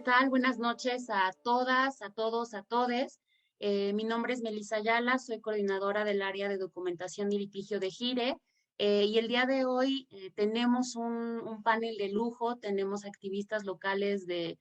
tal? Buenas noches a todas, a todos, a todes. Mi nombre es Melissa Ayala, soy coordinadora del área de documentación y litigio de Gire. Y el día de hoy tenemos un panel de lujo, tenemos activistas locales de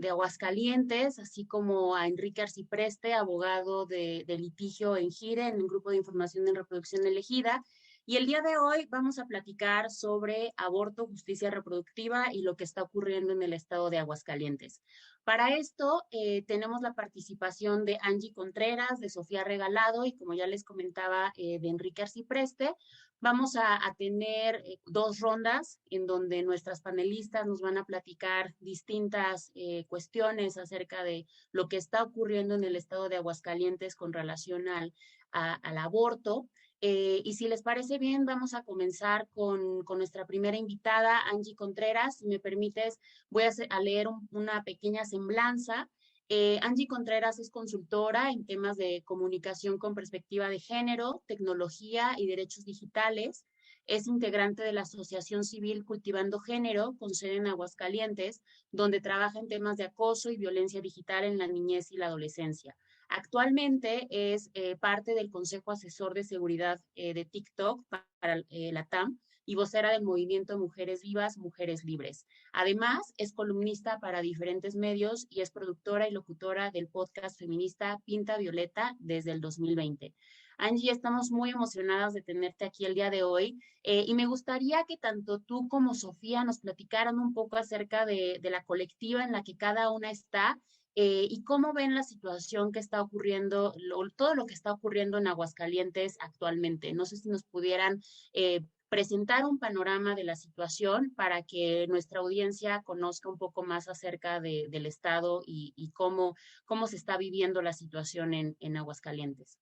Aguascalientes, así como a Enrique Arcipreste, abogado de litigio en Gire, en el Grupo de Información en Reproducción Elegida. Y el día de hoy vamos a platicar sobre aborto, justicia reproductiva y lo que está ocurriendo en el estado de Aguascalientes. Para esto tenemos la participación de Angie Contreras, de Sofía Regalado y como ya les comentaba, de Enrique Arcipreste. Vamos a tener dos rondas en donde nuestras panelistas nos van a platicar distintas cuestiones acerca de lo que está ocurriendo en el estado de Aguascalientes con relación al aborto. Y si les parece bien, vamos a comenzar con nuestra primera invitada, Angie Contreras. Si me permites, voy a leer una pequeña semblanza. Angie Contreras es consultora en temas de comunicación con perspectiva de género, tecnología y derechos digitales. Es integrante de la Asociación Civil Cultivando Género, con sede en Aguascalientes, donde trabaja en temas de acoso y violencia digital en la niñez y la adolescencia. Actualmente es parte del Consejo Asesor de Seguridad de TikTok para la TAM y vocera del movimiento Mujeres Vivas, Mujeres Libres. Además, es columnista para diferentes medios y es productora y locutora del podcast feminista Pinta Violeta desde el 2020. Angie, estamos muy emocionadas de tenerte aquí el día de hoy y me gustaría que tanto tú como Sofía nos platicaran un poco acerca de la colectiva en la que cada una está y cómo ven la situación que está ocurriendo, todo lo que está ocurriendo en Aguascalientes actualmente. No sé si nos pudieran presentar un panorama de la situación para que nuestra audiencia conozca un poco más acerca del estado y cómo se está viviendo la situación en Aguascalientes.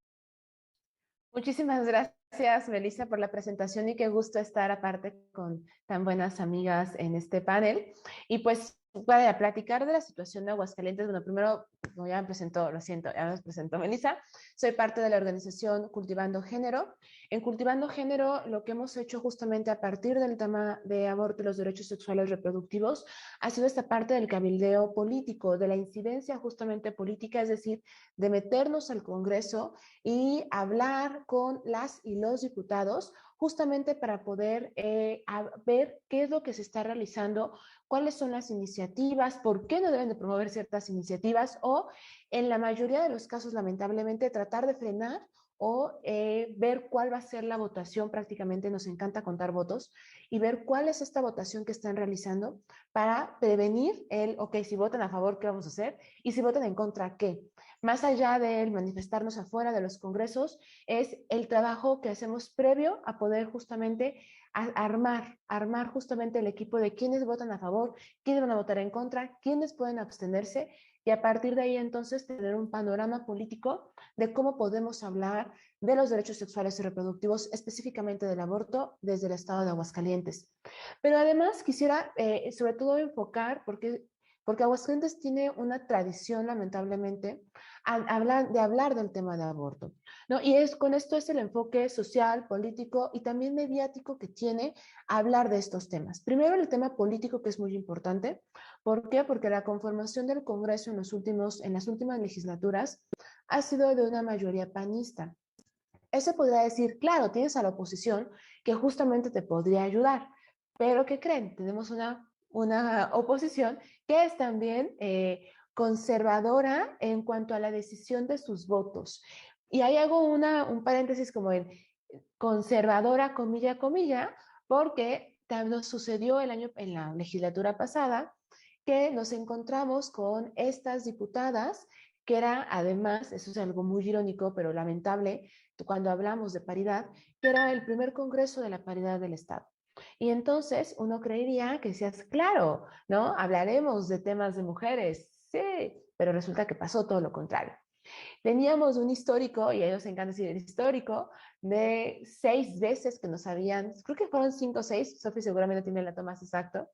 Muchísimas gracias, Melissa, por la presentación y qué gusto estar aparte con tan buenas amigas en este panel. Y pues para platicar de la situación de Aguascalientes, bueno, primero, como ya me presentó, lo siento, ya me presentó Melissa, soy parte de la organización Cultivando Género. En Cultivando Género, lo que hemos hecho justamente a partir del tema de aborto y los derechos sexuales reproductivos ha sido esta parte del cabildeo político, de la incidencia justamente política, es decir, de meternos al Congreso y hablar con las y los diputados justamente para poder ver qué es lo que se está realizando, cuáles son las iniciativas, por qué no deben de promover ciertas iniciativas o en la mayoría de los casos, lamentablemente, tratar de frenar o ver cuál va a ser la votación, prácticamente nos encanta contar votos, y ver cuál es esta votación que están realizando para prevenir ok, si votan a favor, ¿qué vamos a hacer? Y si votan en contra, ¿qué? Más allá de manifestarnos afuera de los congresos, es el trabajo que hacemos previo a poder justamente armar justamente el equipo de quienes votan a favor, quiénes van a votar en contra, quiénes pueden abstenerse y a partir de ahí entonces tener un panorama político de cómo podemos hablar de los derechos sexuales y reproductivos, específicamente del aborto, desde el estado de Aguascalientes. Pero además quisiera sobre todo enfocar, porque Aguascalientes tiene una tradición, lamentablemente, de hablar del tema de aborto, ¿no? Y con esto es el enfoque social, político y también mediático que tiene hablar de estos temas. Primero, el tema político, que es muy importante. ¿Por qué? Porque la conformación del Congreso en las últimas legislaturas ha sido de una mayoría panista. Eso podría decir, claro, tienes a la oposición que justamente te podría ayudar, pero ¿qué creen? Tenemos una oposición que es también conservadora en cuanto a la decisión de sus votos. Y ahí hago un paréntesis como en conservadora, comilla, comilla, porque también nos sucedió el año en la legislatura pasada que nos encontramos con estas diputadas que era además, eso es algo muy irónico, pero lamentable, cuando hablamos de paridad, que era el primer congreso de la paridad del Estado. Y entonces uno creería que seas claro, ¿no? Hablaremos de temas de mujeres, sí, pero resulta que pasó todo lo contrario. Teníamos un histórico, y a ellos les encanta decir el histórico, de 6 veces que nos habían, creo que fueron 5 o 6, Sofi seguramente tiene el dato más exacto,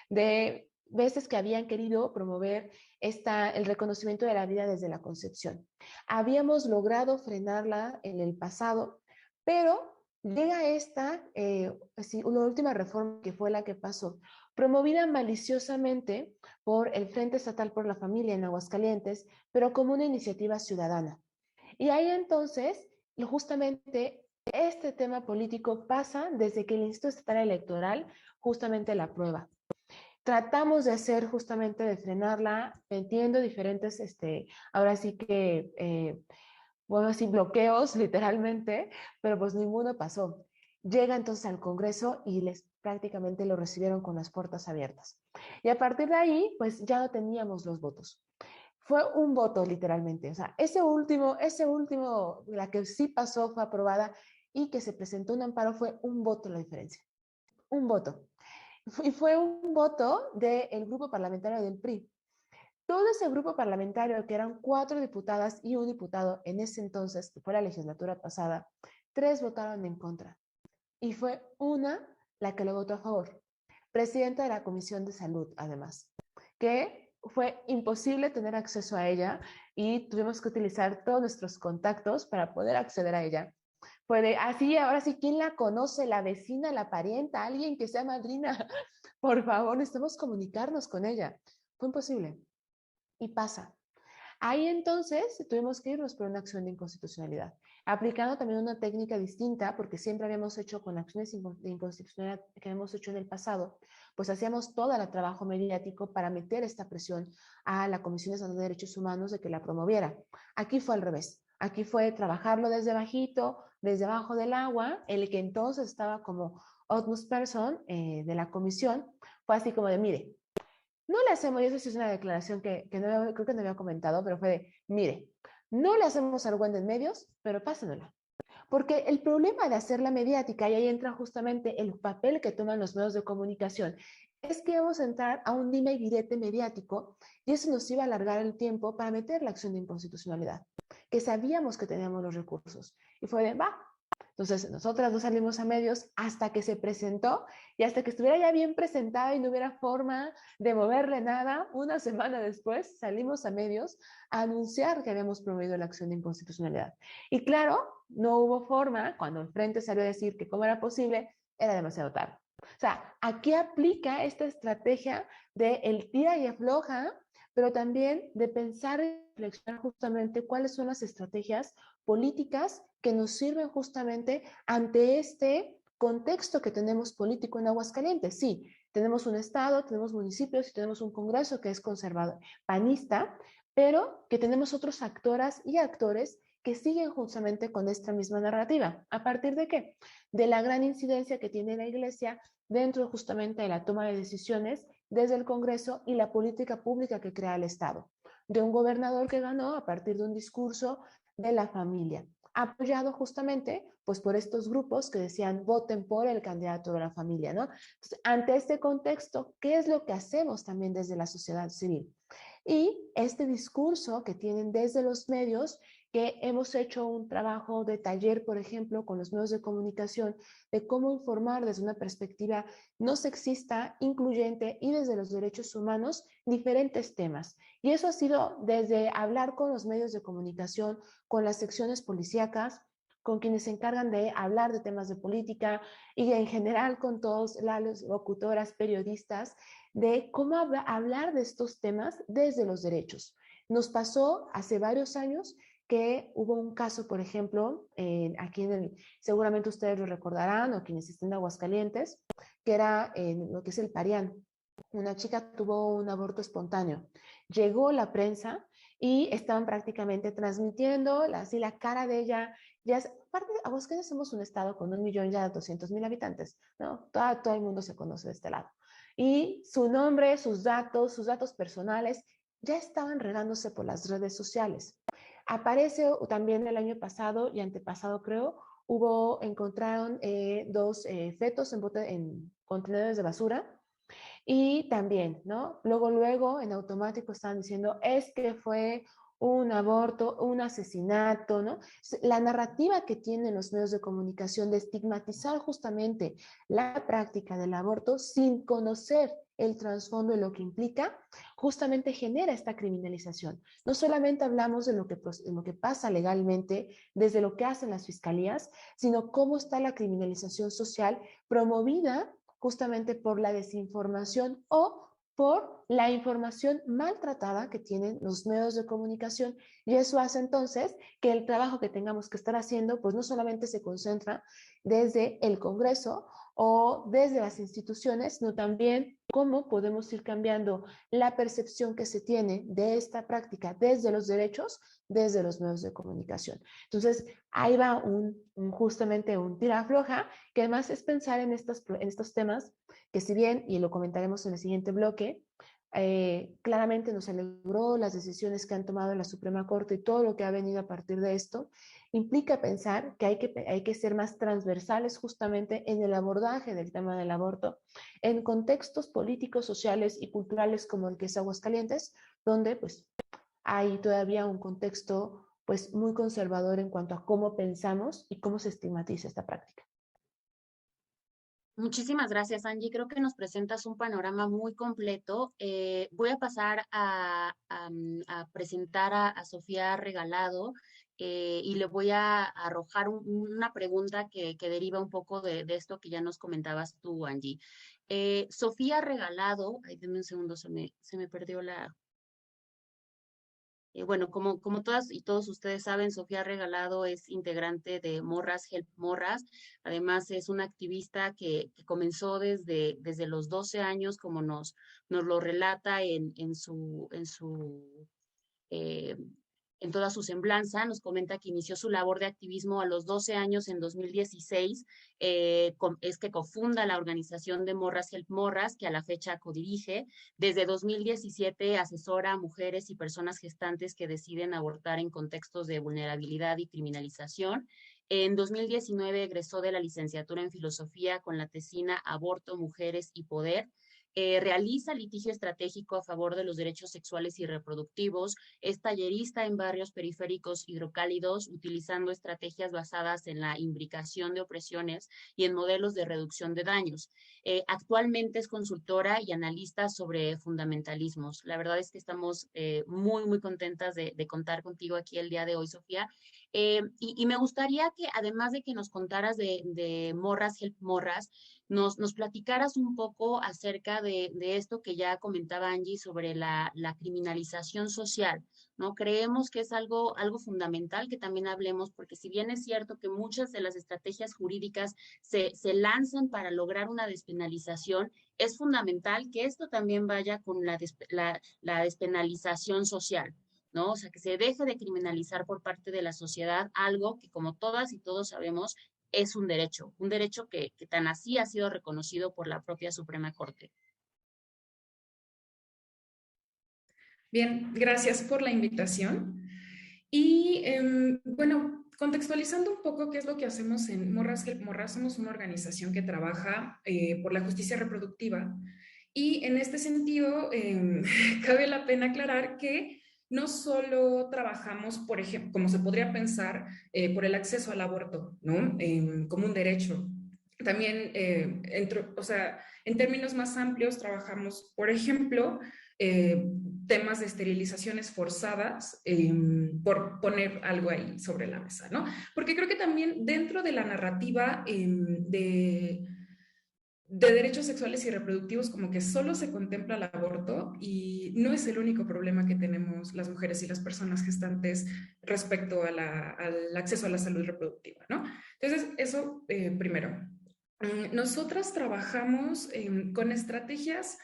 de veces que habían querido promover el reconocimiento de la vida desde la concepción. Habíamos logrado frenarla en el pasado, pero llega esta, una última reforma que fue la que pasó promovida maliciosamente por el Frente Estatal por la Familia en Aguascalientes, pero como una iniciativa ciudadana. Y ahí entonces, justamente este tema político pasa desde que el Instituto Estatal Electoral justamente la aprueba. Tratamos de hacer justamente de frenarla, metiendo diferentes, ahora sí que, bueno, así bloqueos literalmente, pero pues ninguno pasó. Llega entonces al Congreso y les prácticamente lo recibieron con las puertas abiertas. Y a partir de ahí, pues ya no teníamos los votos. Fue un voto literalmente, o sea, ese último, la que sí pasó, fue aprobada y que se presentó un amparo, fue un voto la diferencia, un voto. Y fue un voto del grupo parlamentario del PRI. Todo ese grupo parlamentario, que eran 4 diputadas y un diputado en ese entonces, que fue la legislatura pasada, 3 votaron en contra. Y fue una la que lo votó a favor. Presidenta de la Comisión de Salud, además, que fue imposible tener acceso a ella y tuvimos que utilizar todos nuestros contactos para poder acceder a ella. Fue de, así, ahora sí, ¿quién la conoce? ¿La vecina, la parienta, alguien que sea madrina? Por favor, necesitamos comunicarnos con ella. Fue imposible. Y pasa. Ahí entonces tuvimos que irnos por una acción de inconstitucionalidad, aplicando también una técnica distinta, porque siempre habíamos hecho con acciones de inconstitucionalidad que habíamos hecho en el pasado, pues hacíamos todo el trabajo mediático para meter esta presión a la Comisión Nacional de Derechos Humanos de que la promoviera. Aquí fue al revés. Aquí fue trabajarlo desde bajito, desde abajo del agua. El que entonces estaba como Otmus Person de la comisión fue así como de, mire, no le hacemos, y eso sí es una declaración que no, creo que no había comentado, pero fue de, mire, no le hacemos al de medios, pero pásenla. Porque el problema de hacerla mediática, y ahí entra justamente el papel que toman los medios de comunicación, es que vamos a entrar a un dime y direte mediático y eso nos iba a alargar el tiempo para meter la acción de inconstitucionalidad, que sabíamos que teníamos los recursos. Y fue de, va. Entonces, nosotras no salimos a medios hasta que se presentó y hasta que estuviera ya bien presentada y no hubiera forma de moverle nada. Una semana después salimos a medios a anunciar que habíamos promovido la acción de inconstitucionalidad. Y claro, no hubo forma, cuando el frente salió a decir que cómo era posible, era demasiado tarde. O sea, aquí aplica esta estrategia de el tira y afloja, pero también de pensar y reflexionar justamente cuáles son las estrategias políticas que nos sirven justamente ante este contexto que tenemos político en Aguascalientes. Sí, tenemos un estado, tenemos municipios y tenemos un congreso que es conservador, panista, pero que tenemos otros actoras y actores que siguen justamente con esta misma narrativa. ¿A partir de qué? De la gran incidencia que tiene la Iglesia dentro justamente de la toma de decisiones desde el Congreso y la política pública que crea el Estado. De un gobernador que ganó a partir de un discurso de la familia, apoyado justamente pues por estos grupos que decían voten por el candidato de la familia, ¿no? Entonces, ante este contexto, ¿qué es lo que hacemos también desde la sociedad civil? Y este discurso que tienen desde los medios, que hemos hecho un trabajo de taller, por ejemplo, con los medios de comunicación, de cómo informar desde una perspectiva no sexista, incluyente y desde los derechos humanos, diferentes temas. Y eso ha sido desde hablar con los medios de comunicación, con las secciones policíacas, con quienes se encargan de hablar de temas de política y en general con todas las locutoras, periodistas, de cómo hablar de estos temas desde los derechos. Nos pasó hace varios años que hubo un caso, por ejemplo, aquí seguramente ustedes lo recordarán o quienes estén en Aguascalientes, que era en lo que es el Parián. Una chica tuvo un aborto espontáneo. Llegó la prensa y estaban prácticamente transmitiendo así la cara de ella. Ya aparte, Aguascalientes somos un estado con 1.200.000 habitantes, ¿no? Todo el mundo se conoce de este lado. Y su nombre, sus datos personales ya estaban regándose por las redes sociales. Aparece también el año pasado y antepasado, creo, encontraron 2 fetos en contenedores de basura y también, ¿no? Luego, en automático estaban diciendo, es que fue un aborto, un asesinato, ¿no? La narrativa que tienen los medios de comunicación de estigmatizar justamente la práctica del aborto sin conocer el trasfondo de lo que implica, justamente genera esta criminalización. No solamente hablamos de lo que pasa legalmente, desde lo que hacen las fiscalías, sino cómo está la criminalización social promovida justamente por la desinformación o por la información maltratada que tienen los medios de comunicación, y eso hace entonces que el trabajo que tengamos que estar haciendo pues no solamente se concentra desde el Congreso o desde las instituciones, sino también cómo podemos ir cambiando la percepción que se tiene de esta práctica desde los derechos, desde los medios de comunicación. Entonces, ahí va justamente un tira floja, que además es pensar en estos temas que si bien, y lo comentaremos en el siguiente bloque, claramente nos alegró las decisiones que han tomado la Suprema Corte y todo lo que ha venido a partir de esto, implica pensar que hay que ser más transversales justamente en el abordaje del tema del aborto, en contextos políticos, sociales y culturales como el que es Aguascalientes, donde pues hay todavía un contexto pues muy conservador en cuanto a cómo pensamos y cómo se estigmatiza esta práctica. Muchísimas gracias, Angie. Creo que nos presentas un panorama muy completo. Voy a pasar a presentar a Sofía Regalado y le voy a arrojar una pregunta que deriva un poco de esto que ya nos comentabas tú, Angie. Sofía Regalado, ay, denme un segundo, se me perdió la, bueno, como todas y todos ustedes saben, Sofía Regalado es integrante de Morras Help Morras. Además, es una activista que comenzó desde los 12 años, como nos lo relata eh, en toda su semblanza. Nos comenta que inició su labor de activismo a los 12 años en 2016. Es que cofunda la organización de Morras Help Morras, que a la fecha codirige. Desde 2017 asesora a mujeres y personas gestantes que deciden abortar en contextos de vulnerabilidad y criminalización. En 2019 egresó de la licenciatura en filosofía con la tesina Aborto, Mujeres y Poder. Realiza litigio estratégico a favor de los derechos sexuales y reproductivos, es tallerista en barrios periféricos hidrocálidos, utilizando estrategias basadas en la imbricación de opresiones y en modelos de reducción de daños. Actualmente es consultora y analista sobre fundamentalismos. La verdad es que estamos muy contentas de contar contigo aquí el día de hoy, Sofía. Y me gustaría que, además de que nos contaras de Morras Help Morras, nos platicaras un poco acerca de esto que ya comentaba Angie sobre la criminalización social, ¿no? Creemos que es algo fundamental que también hablemos, porque si bien es cierto que muchas de las estrategias jurídicas se lanzan para lograr una despenalización, es fundamental que esto también vaya con la despenalización social, ¿no? O sea, que se deje de criminalizar por parte de la sociedad algo que, como todas y todos sabemos, es un derecho que tan así ha sido reconocido por la propia Suprema Corte. Bien, gracias por la invitación. Y bueno, contextualizando un poco qué es lo que hacemos en Morras Help Morras, somos una organización que trabaja por la justicia reproductiva. Y en este sentido, cabe la pena aclarar que no solo trabajamos, por ejemplo, como se podría pensar, por el acceso al aborto, ¿no? Como un derecho. También, o sea, en términos más amplios, trabajamos, por ejemplo, temas de esterilizaciones forzadas, por poner algo ahí sobre la mesa, ¿no? Porque creo que también dentro de la narrativa de derechos sexuales y reproductivos, como que solo se contempla el aborto y no es el único problema que tenemos las mujeres y las personas gestantes respecto al acceso a la salud reproductiva, ¿no? Entonces, eso primero. Nosotras trabajamos con estrategias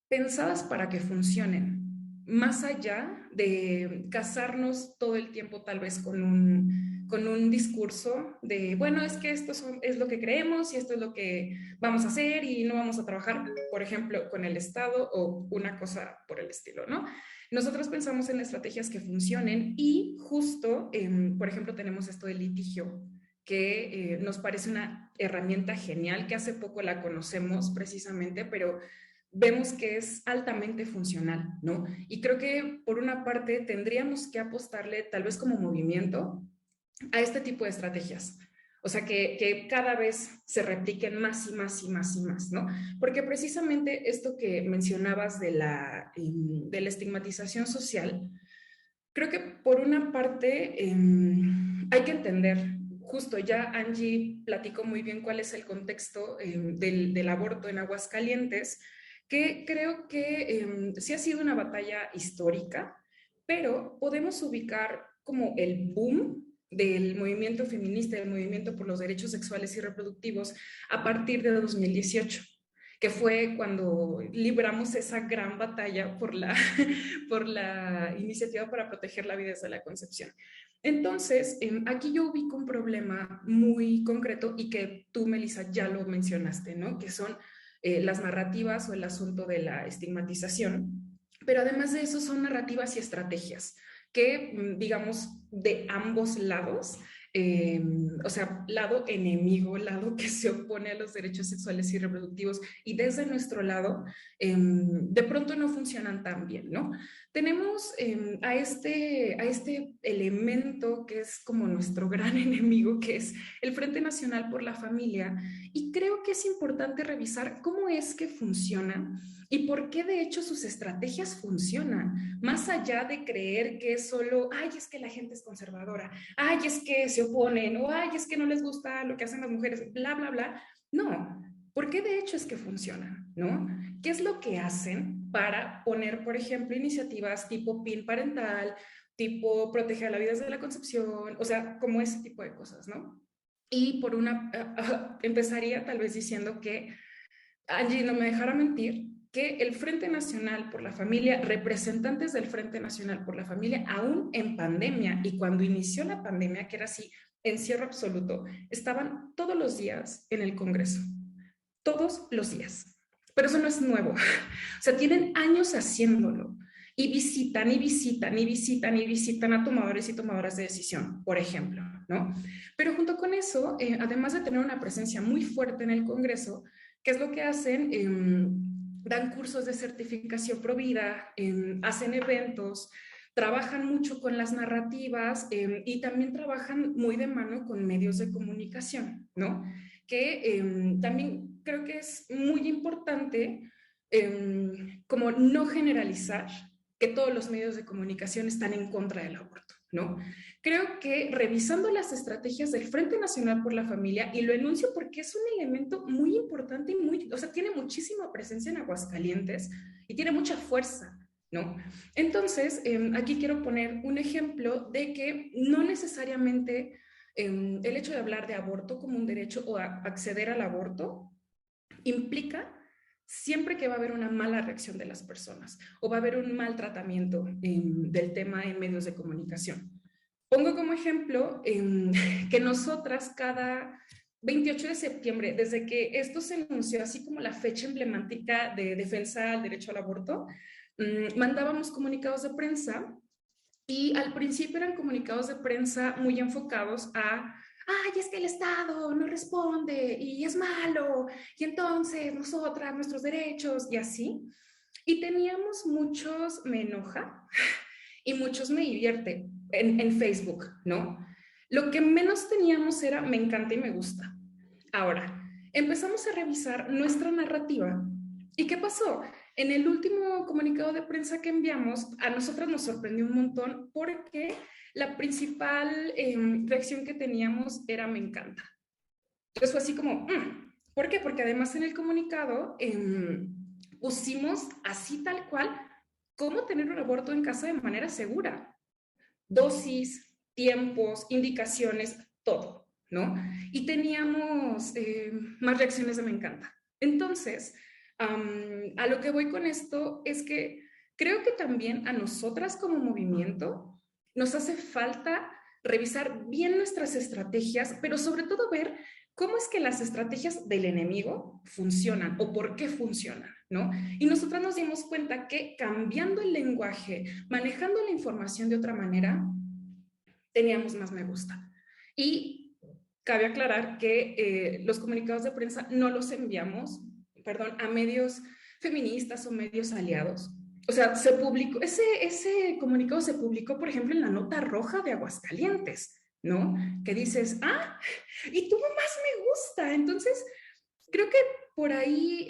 pensadas para que funcionen, más allá de casarnos todo el tiempo tal vez con un discurso de, bueno, es que es lo que creemos y esto es lo que vamos a hacer y no vamos a trabajar, por ejemplo, con el Estado o una cosa por el estilo, ¿no? Nosotros pensamos en estrategias que funcionen y justo, por ejemplo, tenemos esto del litigio, que nos parece una herramienta genial, que hace poco la conocemos precisamente, pero vemos que es altamente funcional, ¿no? Y creo que por una parte tendríamos que apostarle, tal vez como movimiento, a este tipo de estrategias. O sea, que cada vez se repliquen más y más y más y más, ¿no? Porque precisamente esto que mencionabas de la estigmatización social, creo que por una parte hay que entender justo ya Angie platicó muy bien cuál es el contexto del aborto en Aguascalientes, que creo que sí ha sido una batalla histórica, pero podemos ubicar como el boom del movimiento feminista, del movimiento por los derechos sexuales y reproductivos a partir de 2018, que fue cuando libramos esa gran batalla por la iniciativa para proteger la vida desde la concepción. Entonces, aquí yo ubico un problema muy concreto y que tú, Melissa, ya lo mencionaste, ¿no? Que son las narrativas o el asunto de la estigmatización, pero además de eso son narrativas y estrategias que, digamos, de ambos lados, o sea, lado enemigo, lado que se opone a los derechos sexuales y reproductivos, y desde nuestro lado, de pronto no funcionan tan bien, ¿no? Tenemos a este elemento que es como nuestro gran enemigo, que es el Frente Nacional por la Familia, y creo que es importante revisar cómo es que funciona y por qué de hecho sus estrategias funcionan, más allá de creer que es solo, ay, es que la gente es conservadora, ay, es que se oponen, o ay, es que no les gusta lo que hacen las mujeres, bla, bla, bla. No, ¿por qué de hecho es que funcionan? ¿No? ¿Qué es lo que hacen para poner, por ejemplo, iniciativas tipo PIN parental, tipo proteger la vida desde la concepción, o sea, como ese tipo de cosas, ¿no? Y por una, empezaría tal vez diciendo que Angie no me dejara mentir, que el Frente Nacional por la Familia, representantes del Frente Nacional por la Familia, aún en pandemia y cuando inició la pandemia, que era así, encierro absoluto, estaban todos los días en el Congreso, todos los días. Pero eso no es nuevo, o sea, tienen años haciéndolo y visitan y visitan y visitan y visitan a tomadores y tomadoras de decisión, por ejemplo, ¿no? Pero junto con eso, además de tener una presencia muy fuerte en el Congreso, ¿qué es lo que hacen? Dan cursos de certificación pro vida, hacen eventos, trabajan mucho con las narrativas y también trabajan muy de mano con medios de comunicación, ¿no? Que también creo que es muy importante como no generalizar que todos los medios de comunicación están en contra del aborto, ¿no? Creo que revisando las estrategias del Frente Nacional por la Familia, y lo enuncio porque es un elemento muy importante y muy, o sea, tiene muchísima presencia en Aguascalientes y tiene mucha fuerza, ¿no? Entonces, aquí quiero poner un ejemplo de que no necesariamente el hecho de hablar de aborto como un derecho o acceder al aborto implica siempre que va a haber una mala reacción de las personas o va a haber un mal tratamiento del tema en medios de comunicación. Pongo como ejemplo que nosotras cada 28 de septiembre, desde que esto se anunció así como la fecha emblemática de defensa al derecho al aborto, mandábamos comunicados de prensa y al principio eran comunicados de prensa muy enfocados a, ay, es que el Estado no responde y es malo, y entonces nosotras, nuestros derechos, y así. Y teníamos muchos me enoja y muchos me divierte en Facebook, ¿no? Lo que menos teníamos era me encanta y me gusta. Ahora, empezamos a revisar nuestra narrativa. ¿Y qué pasó? En el último comunicado de prensa que enviamos, a nosotras nos sorprendió un montón porque la principal reacción que teníamos era me encanta. Entonces fue así como, ¿por qué? Porque además en el comunicado pusimos así tal cual cómo tener un aborto en casa de manera segura. Dosis, tiempos, indicaciones, todo, ¿no? Y teníamos más reacciones de me encanta. Entonces, a lo que voy con esto es que creo que también a nosotras como movimiento nos hace falta revisar bien nuestras estrategias, pero sobre todo ver cómo es que las estrategias del enemigo funcionan o por qué funcionan, ¿no? Y nosotras nos dimos cuenta que cambiando el lenguaje, manejando la información de otra manera, teníamos más me gusta. Y cabe aclarar que los comunicados de prensa no los enviamos, perdón, a medios feministas o medios aliados. O sea, se publicó, ese comunicado se publicó, por ejemplo, en la Nota Roja de Aguascalientes, ¿no? Que dices, y tuvo más me gusta. Entonces, creo que por ahí,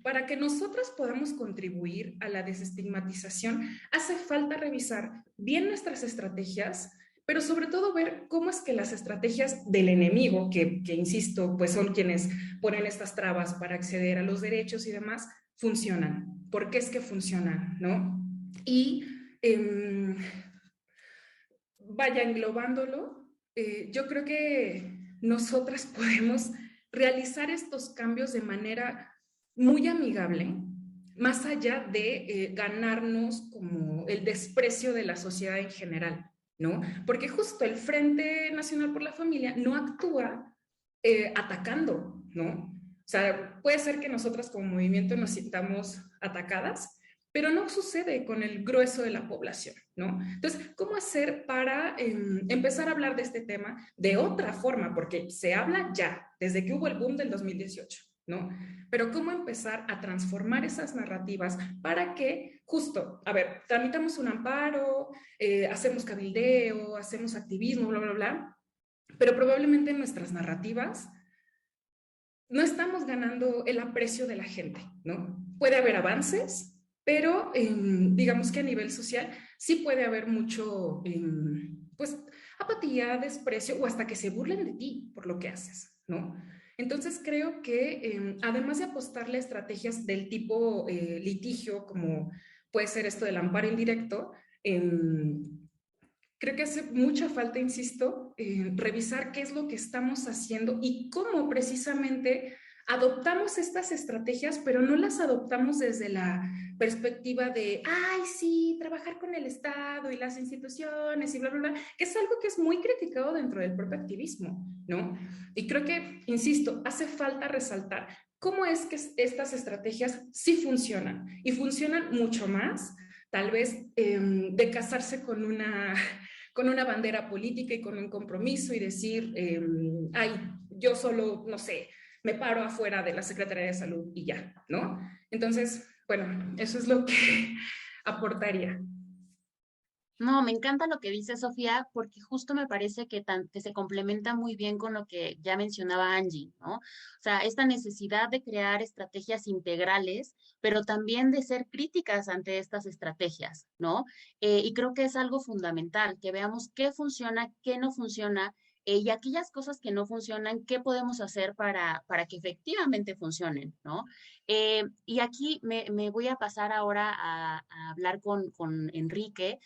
para que nosotras podamos contribuir a la desestigmatización, hace falta revisar bien nuestras estrategias, pero sobre todo ver cómo es que las estrategias del enemigo, que insisto, pues son quienes ponen estas trabas para acceder a los derechos y demás, funcionan. ¿Por qué es que funcionan? ¿No? Y vaya englobándolo, yo creo que nosotras podemos realizar estos cambios de manera muy amigable, más allá de ganarnos como el desprecio de la sociedad en general, ¿no? Porque justo el Frente Nacional por la Familia no actúa atacando, ¿no? O sea, puede ser que nosotras como movimiento nos sintamos atacadas, pero no sucede con el grueso de la población, ¿no? Entonces, ¿cómo hacer para empezar a hablar de este tema de otra forma? Porque se habla ya, desde que hubo el boom del 2018, ¿no? Pero ¿cómo empezar a transformar esas narrativas para que, justo, a ver, tramitamos un amparo, hacemos cabildeo, hacemos activismo, bla, bla, bla, pero probablemente en nuestras narrativas no estamos ganando el aprecio de la gente, ¿no? Puede haber avances, pero digamos que a nivel social sí puede haber mucho, pues, apatía, desprecio o hasta que se burlen de ti por lo que haces, ¿no? Entonces creo que además de apostarle a estrategias del tipo litigio, como puede ser esto del amparo indirecto, creo que hace mucha falta, insisto, revisar qué es lo que estamos haciendo y cómo precisamente adoptamos estas estrategias, pero no las adoptamos desde la perspectiva de, ay, sí, trabajar con el Estado y las instituciones y bla, bla, bla, que es algo que es muy criticado dentro del propio activismo, ¿no? Y creo que, insisto, hace falta resaltar cómo es que estas estrategias sí funcionan y funcionan mucho más, tal vez, de casarse con una bandera política y con un compromiso y decir, ay, yo solo, no sé, me paro afuera de la Secretaría de Salud y ya, ¿no? Entonces, bueno, eso es lo que aportaría. No, me encanta lo que dice Sofía, porque justo me parece que se complementa muy bien con lo que ya mencionaba Angie, ¿no? O sea, esta necesidad de crear estrategias integrales, pero también de ser críticas ante estas estrategias, ¿no? Y creo que es algo fundamental, que veamos qué funciona, qué no funciona, y aquellas cosas que no funcionan, qué podemos hacer para que efectivamente funcionen, ¿no? Y aquí me voy a pasar ahora a hablar con Enrique.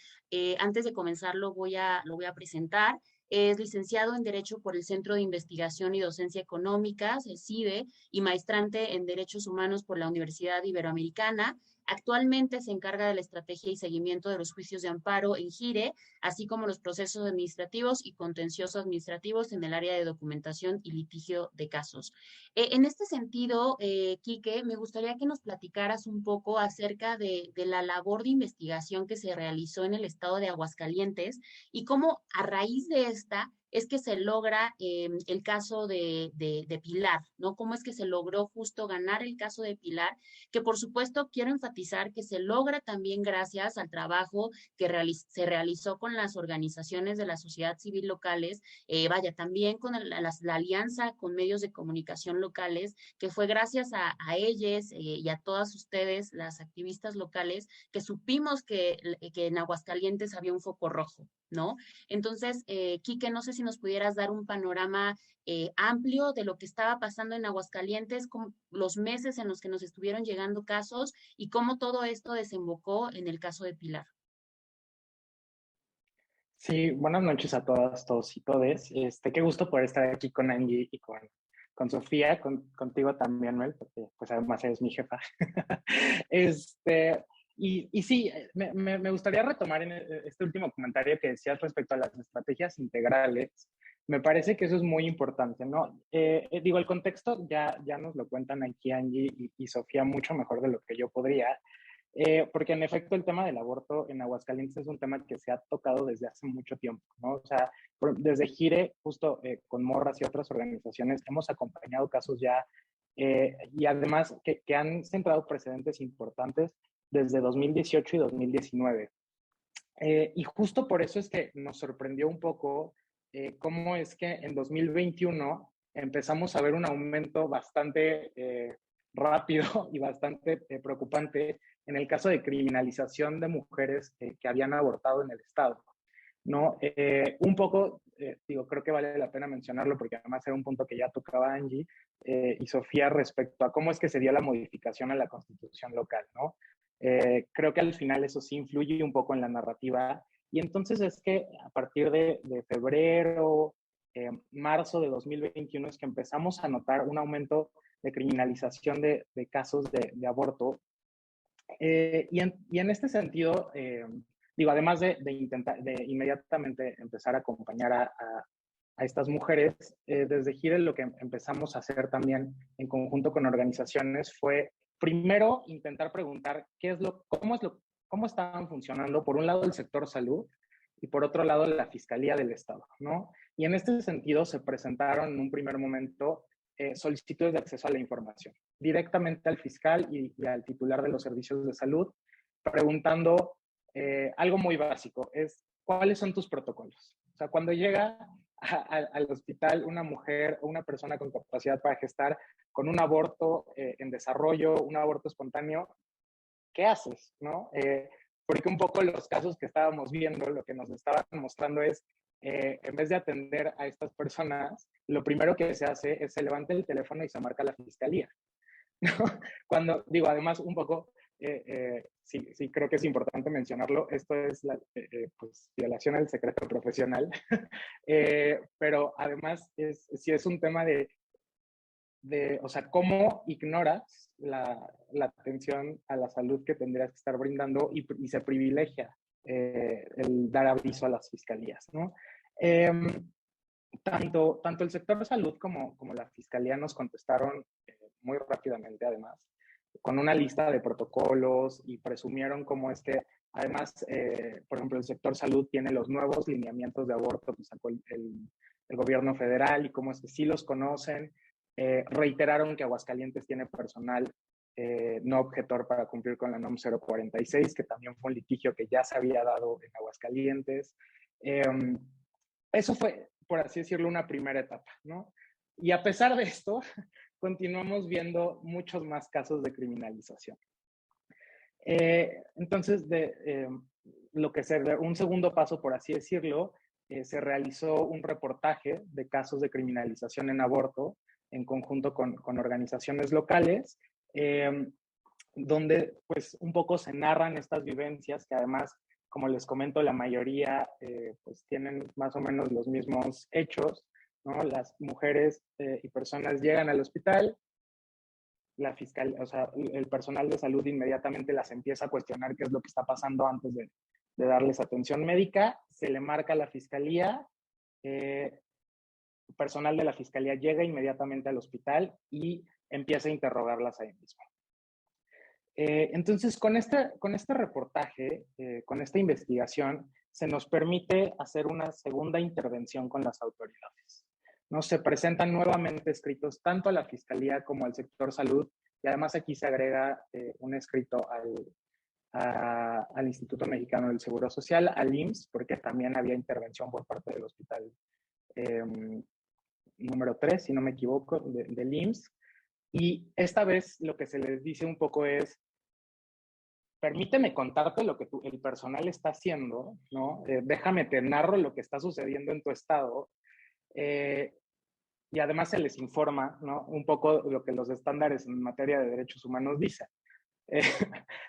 Antes de comenzar, lo voy a presentar. Es licenciado en Derecho por el Centro de Investigación y Docencia Económicas, el CIDE, y maestrante en Derechos Humanos por la Universidad Iberoamericana. Actualmente se encarga de la estrategia y seguimiento de los juicios de amparo en GIRE, así como los procesos administrativos y contenciosos administrativos en el área de documentación y litigio de casos. En este sentido, Quique, me gustaría que nos platicaras un poco acerca de la labor de investigación que se realizó en el estado de Aguascalientes y cómo a raíz de esta es que se logra el caso de Pilar, ¿no? Cómo es que se logró justo ganar el caso de Pilar, que por supuesto quiero enfatizar que se logra también gracias al trabajo que se realizó con las organizaciones de la sociedad civil locales, vaya, también con la alianza con medios de comunicación locales, que fue gracias a ellos y a todas ustedes, las activistas locales, que supimos que en Aguascalientes había un foco rojo, ¿no? Entonces, Quique, no sé si nos pudieras dar un panorama amplio de lo que estaba pasando en Aguascalientes, con los meses en los que nos estuvieron llegando casos y cómo todo esto desembocó en el caso de Pilar. Sí, buenas noches a todas, todos y todes. Qué gusto poder estar aquí con Angie y con Sofía, contigo también, Mel, porque pues además eres mi jefa. Y sí, me gustaría retomar en este último comentario que decías respecto a las estrategias integrales. Me parece que eso es muy importante, ¿no? Digo, el contexto ya nos lo cuentan aquí Angie y Sofía mucho mejor de lo que yo podría. Porque en efecto el tema del aborto en Aguascalientes es un tema que se ha tocado desde hace mucho tiempo, ¿no? O sea, desde Gire, justo con Morras y otras organizaciones, hemos acompañado casos ya y además que han centrado precedentes importantes desde 2018 y 2019. Y justo por eso es que nos sorprendió un poco cómo es que en 2021 empezamos a ver un aumento bastante rápido y bastante preocupante en el caso de criminalización de mujeres que habían abortado en el Estado. ¿no? Un poco, digo, creo que vale la pena mencionarlo porque además era un punto que ya tocaba Angie y Sofía respecto a cómo es que se dio la modificación a la constitución local, ¿no? Creo que al final eso sí influye un poco en la narrativa y entonces es que a partir de febrero, marzo de 2021 es que empezamos a notar un aumento de criminalización de casos de aborto. Y en este sentido, digo, además de intentar, de inmediatamente empezar a acompañar a estas mujeres, desde GIRE lo que empezamos a hacer también en conjunto con organizaciones fue, primero, intentar preguntar cómo estaban funcionando, por un lado, el sector salud y por otro lado, la Fiscalía del Estado, ¿no? Y en este sentido se presentaron en un primer momento solicitudes de acceso a la información directamente al fiscal y al titular de los servicios de salud, preguntando algo muy básico, es ¿cuáles son tus protocolos? O sea, cuando llega al hospital una mujer o una persona con capacidad para gestar con un aborto en desarrollo, un aborto espontáneo, ¿qué haces? ¿No? Porque un poco los casos que estábamos viendo, lo que nos estaban mostrando es, en vez de atender a estas personas, lo primero que se hace es se levanta el teléfono y se marca la fiscalía. ¿No? Cuando, digo, además un poco, sí creo que es importante mencionarlo, esto es la pues, violación al secreto profesional, pero además sí es un tema o sea, cómo ignoras la atención a la salud que tendrías que estar brindando y se privilegia el dar aviso a las fiscalías, ¿no? Tanto el sector de salud como la fiscalía nos contestaron muy rápidamente, además, con una lista de protocolos y presumieron cómo es que, además, por ejemplo, el sector salud tiene los nuevos lineamientos de aborto que sacó el gobierno federal y cómo es que sí los conocen. Reiteraron que Aguascalientes tiene personal no objetor para cumplir con la NOM 046, que también fue un litigio que ya se había dado en Aguascalientes. Eso fue, por así decirlo, una primera etapa, ¿no? Y a pesar de esto, continuamos viendo muchos más casos de criminalización. Entonces, lo que un segundo paso, por así decirlo, se realizó un reportaje de casos de criminalización en aborto en conjunto con organizaciones locales, donde pues un poco se narran estas vivencias que además, como les comento, la mayoría pues tienen más o menos los mismos hechos, ¿no? Las mujeres y personas llegan al hospital, la fiscal, o sea, el personal de salud inmediatamente las empieza a cuestionar qué es lo que está pasando antes de darles atención médica, se le marca a la fiscalía, personal de la fiscalía llega inmediatamente al hospital y empieza a interrogarlas ahí mismo. Entonces, con este reportaje, con esta investigación, se nos permite hacer una segunda intervención con las autoridades, ¿no? Se presentan nuevamente escritos tanto a la Fiscalía como al sector salud, y además aquí se agrega un escrito al Instituto Mexicano del Seguro Social, al IMSS, porque también había intervención por parte del hospital número 3, si no me equivoco, del IMSS. Y esta vez lo que se les dice un poco es, permíteme contarte lo que el personal está haciendo, ¿no? Déjame te narro lo que está sucediendo en tu estado. Y además se les informa, ¿no? Un poco lo que los estándares en materia de derechos humanos dicen.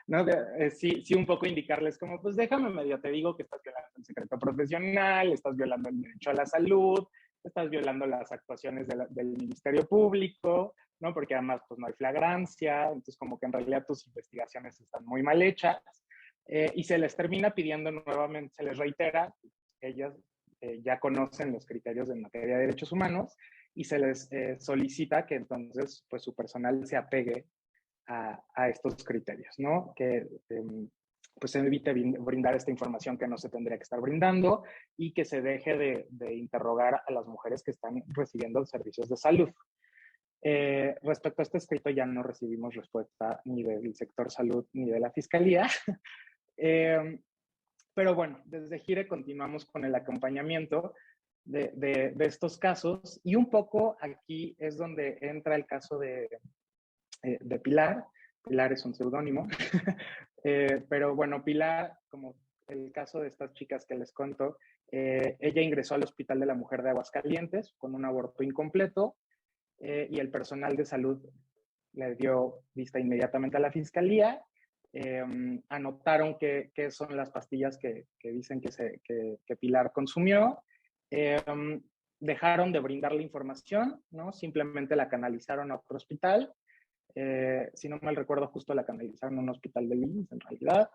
¿No? Sí, un poco indicarles como, pues déjame medio, te digo que estás violando el secreto profesional, estás violando el derecho a la salud, estás violando las actuaciones del Ministerio Público, ¿no? Porque además pues no hay flagrancia, entonces como que en realidad tus investigaciones están muy mal hechas, y se les termina pidiendo nuevamente, se les reitera, ellas ya conocen los criterios en materia de derechos humanos, y se les solicita que entonces pues su personal se apegue a estos criterios, ¿no? Que pues se evite brindar esta información que no se tendría que estar brindando y que se deje de interrogar a las mujeres que están recibiendo servicios de salud. Respecto a este escrito ya no recibimos respuesta ni del sector salud ni de la fiscalía. Pero bueno, desde GIRE continuamos con el acompañamiento de estos casos, y un poco aquí es donde entra el caso de Pilar. Pilar es un seudónimo, pero bueno, Pilar, como el caso de estas chicas que les cuento, ella ingresó al Hospital de la Mujer de Aguascalientes con un aborto incompleto y el personal de salud le dio vista inmediatamente a la fiscalía. Anotaron qué son las pastillas que dicen que Pilar consumió. Dejaron de brindarle información, ¿no? Simplemente la canalizaron a otro hospital. Si no mal recuerdo, justo la canalizaron a un hospital de IMSS, en realidad.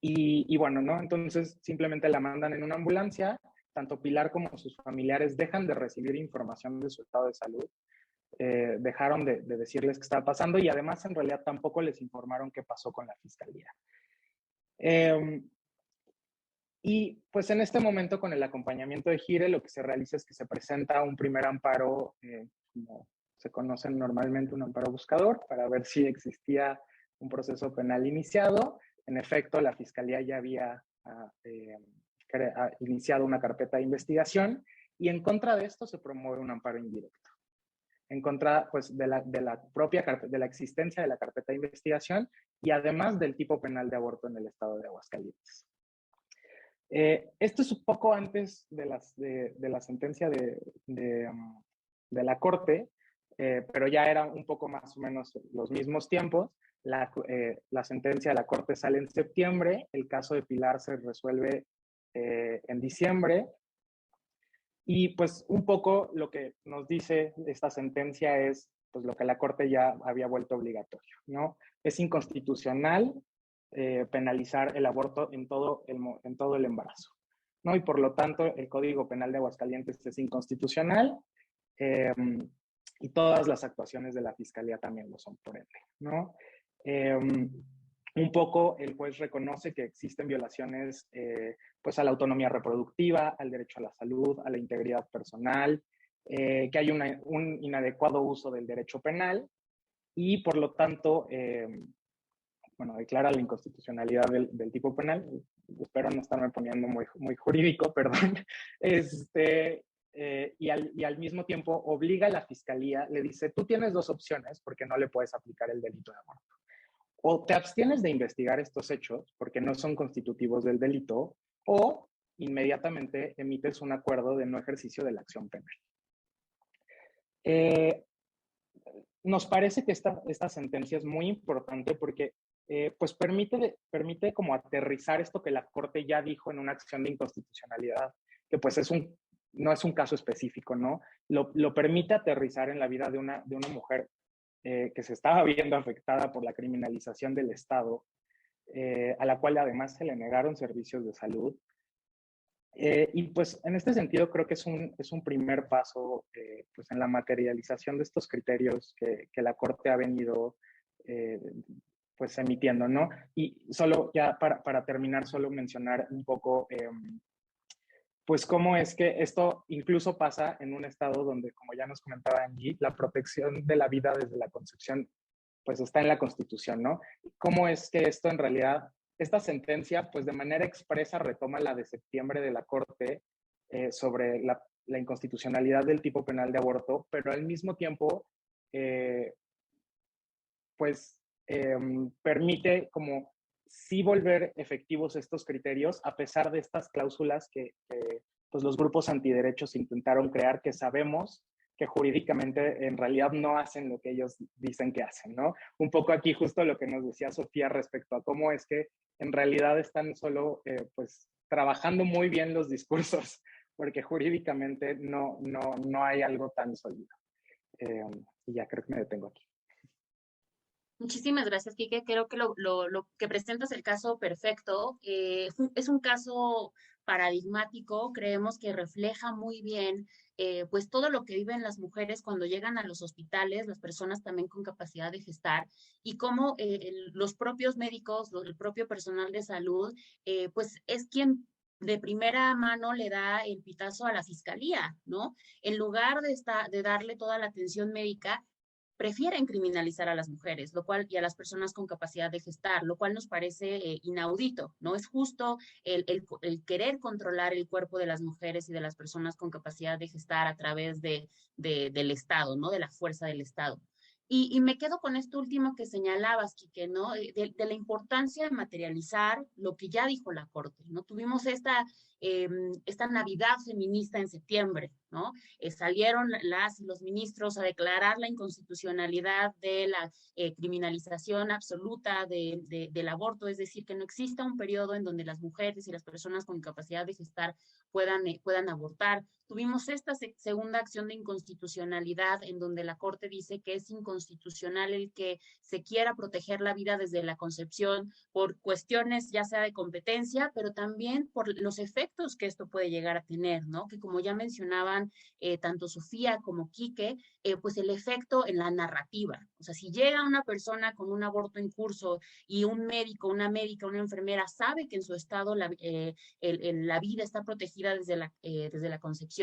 Y bueno, ¿no? Entonces simplemente la mandan en una ambulancia. Tanto Pilar como sus familiares dejan de recibir información de su estado de salud. Dejaron de decirles qué estaba pasando y además en realidad tampoco les informaron qué pasó con la fiscalía. Y pues en este momento con el acompañamiento de Gire lo que se realiza es que se presenta un primer amparo, como se conoce normalmente, un amparo buscador, para ver si existía un proceso penal iniciado. En efecto, la fiscalía ya había iniciado una carpeta de investigación y en contra de esto se promueve un amparo indirecto. En contra pues, de la existencia de la carpeta de investigación y además del tipo penal de aborto en el estado de Aguascalientes. Esto es un poco antes de la sentencia de la Corte, pero ya era un poco más o menos los mismos tiempos. La sentencia de la Corte sale en septiembre, el caso de Pilar se resuelve en diciembre. Y pues un poco lo que nos dice esta sentencia es pues lo que la Corte ya había vuelto obligatorio, ¿no? Es inconstitucional penalizar el aborto en todo el embarazo, ¿no? Y por lo tanto el Código Penal de Aguascalientes es inconstitucional y todas las actuaciones de la Fiscalía también lo son por ende, ¿no? Un poco el juez reconoce que existen violaciones pues a la autonomía reproductiva, al derecho a la salud, a la integridad personal, que hay un inadecuado uso del derecho penal y por lo tanto, bueno, declara la inconstitucionalidad del tipo penal. Espero no estarme poniendo muy jurídico, perdón. Y al mismo tiempo obliga a la fiscalía, le dice, tú tienes dos opciones porque no le puedes aplicar el delito de aborto. O te abstienes de investigar estos hechos porque no son constitutivos del delito, o inmediatamente emites un acuerdo de no ejercicio de la acción penal. Nos parece que esta sentencia es muy importante porque pues permite como aterrizar esto que la Corte ya dijo en una acción de inconstitucionalidad, que pues no es un caso específico, ¿no? Lo permite aterrizar en la vida de una mujer que se estaba viendo afectada por la criminalización del Estado, a la cual además se le negaron servicios de salud. Y pues en este sentido creo que es un primer paso pues en la materialización de estos criterios que la Corte ha venido pues emitiendo, ¿no? Y solo ya para terminar, solo mencionar un poco pues cómo es que esto incluso pasa en un estado donde, como ya nos comentaba Angie, la protección de la vida desde la concepción pues está en la Constitución, ¿no? ¿Cómo es que esto en realidad, esta sentencia pues de manera expresa retoma la de septiembre de la Corte sobre la inconstitucionalidad del tipo penal de aborto, pero al mismo tiempo permite como sí volver efectivos estos criterios a pesar de estas cláusulas que pues los grupos antiderechos intentaron crear, que sabemos que jurídicamente en realidad no hacen lo que ellos dicen que hacen, ¿no? Un poco aquí justo lo que nos decía Sofía respecto a cómo es que en realidad están solo pues trabajando muy bien los discursos, porque jurídicamente no hay algo tan sólido. Y ya creo que me detengo aquí. Muchísimas gracias, Quique. Creo que lo que presentas el caso perfecto. Es un caso paradigmático, creemos que refleja muy bien pues todo lo que viven las mujeres cuando llegan a los hospitales, las personas también con capacidad de gestar, y cómo los propios médicos, el propio personal de salud, pues es quien de primera mano le da el pitazo a la fiscalía, ¿no? En lugar de darle toda la atención médica, prefieren criminalizar a las mujeres, lo cual, y a las personas con capacidad de gestar, lo cual nos parece inaudito. No es justo el querer controlar el cuerpo de las mujeres y de las personas con capacidad de gestar a través del Estado, ¿no? De la fuerza del Estado. Y me quedo con esto último que señalabas, Quique, ¿no? De la importancia de materializar lo que ya dijo la Corte, ¿no? Tuvimos esta Navidad feminista en septiembre, ¿no? Salieron las y los ministros a declarar la inconstitucionalidad de la criminalización absoluta del aborto, es decir, que no exista un periodo en donde las mujeres y las personas con incapacidad de gestar puedan abortar. Tuvimos esta segunda acción de inconstitucionalidad en donde la Corte dice que es inconstitucional el que se quiera proteger la vida desde la concepción por cuestiones ya sea de competencia, pero también por los efectos que esto puede llegar a tener, ¿no? Que como ya mencionaban tanto Sofía como Quique, pues el efecto en la narrativa. O sea, si llega una persona con un aborto en curso y un médico, una médica, una enfermera sabe que en su estado la vida está protegida desde la concepción.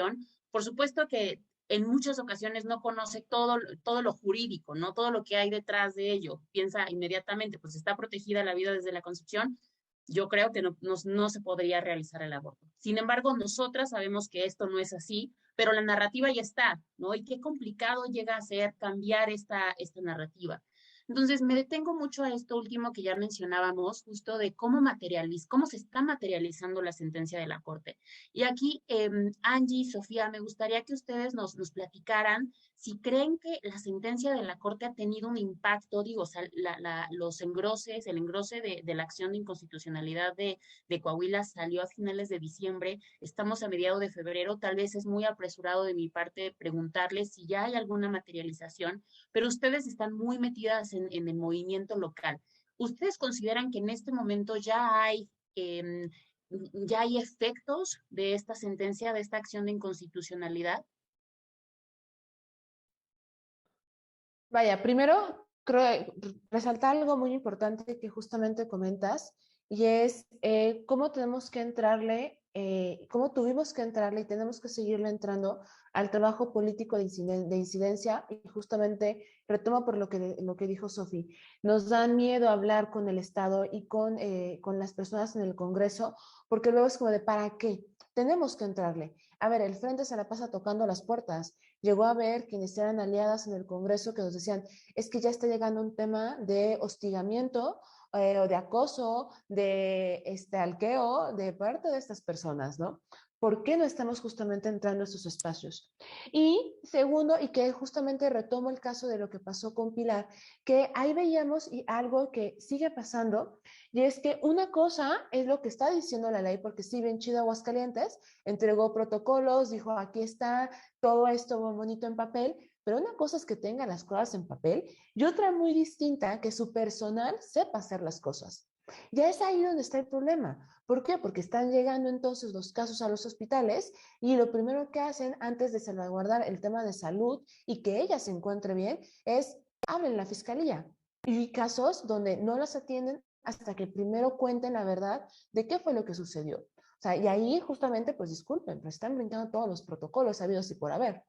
Por supuesto que en muchas ocasiones no conoce todo lo jurídico, ¿no? Todo lo que hay detrás de ello. Piensa inmediatamente, pues está protegida la vida desde la concepción, yo creo que no se podría realizar el aborto. Sin embargo, nosotras sabemos que esto no es así, pero la narrativa ya está, ¿no? Y qué complicado llega a ser cambiar esta narrativa. Entonces, me detengo mucho a esto último que ya mencionábamos, justo de cómo se está materializando la sentencia de la Corte. Y aquí, Angie y Sofía, me gustaría que ustedes nos platicaran si creen que la sentencia de la Corte ha tenido un impacto, digo, o sea, los engroses, el engrose de la acción de inconstitucionalidad de Coahuila salió a finales de diciembre, estamos a mediados de febrero, tal vez es muy apresurado de mi parte preguntarles si ya hay alguna materialización, pero ustedes están muy metidas en el movimiento local. ¿Ustedes consideran que en este momento ya hay efectos de esta sentencia, de esta acción de inconstitucionalidad? Vaya, primero creo resaltar algo muy importante que justamente comentas y es cómo tenemos que entrarle, cómo tuvimos que entrarle y tenemos que seguirle entrando al trabajo político de incidencia y justamente retomo por lo que dijo Sofi. Nos dan miedo hablar con el Estado y con las personas en el Congreso porque luego es como de ¿para qué? Tenemos que entrarle. A ver, el Frente se la pasa tocando las puertas. Llegó a ver quienes eran aliadas en el Congreso que nos decían, es que ya está llegando un tema de hostigamiento o de acoso, de alqueo de parte de estas personas, ¿no? ¿Por qué no estamos justamente entrando a estos espacios? Y segundo, y que justamente retomo el caso de lo que pasó con Pilar, que ahí veíamos y algo que sigue pasando, y es que una cosa es lo que está diciendo la ley, porque sí, bien chido Aguascalientes, entregó protocolos, dijo, aquí está todo esto bonito en papel, pero una cosa es que tenga las cosas en papel y otra muy distinta, que su personal sepa hacer las cosas. Ya es ahí donde está el problema. ¿Por qué? Porque están llegando entonces los casos a los hospitales y lo primero que hacen antes de salvaguardar el tema de salud y que ella se encuentre bien es hablen la fiscalía. Y hay casos donde no las atienden hasta que primero cuenten la verdad de qué fue lo que sucedió. O sea, y ahí justamente, pues disculpen, pero están brincando todos los protocolos habidos y por haber.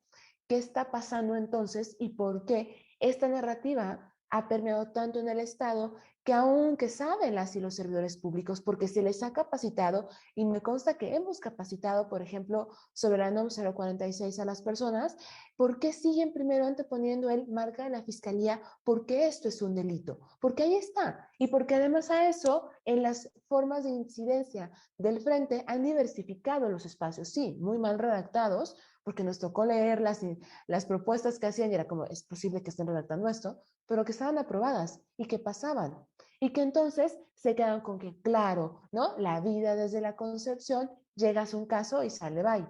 ¿Qué está pasando entonces y por qué esta narrativa ha permeado tanto en el Estado que aunque saben las y los servidores públicos, porque se les ha capacitado, y me consta que hemos capacitado, por ejemplo, sobre la NOM 046 a las personas, ¿por qué siguen primero anteponiendo el marca de la fiscalía? Porque esto es un delito, porque ahí está, y porque además a eso, en las formas de incidencia del frente han diversificado los espacios, sí, muy mal redactados, porque nos tocó leer las propuestas que hacían y era como, es posible que estén redactando esto, pero que estaban aprobadas y que pasaban. Y que entonces se quedan con que, claro, ¿no? La vida desde la concepción, llegas a un caso y sale bye.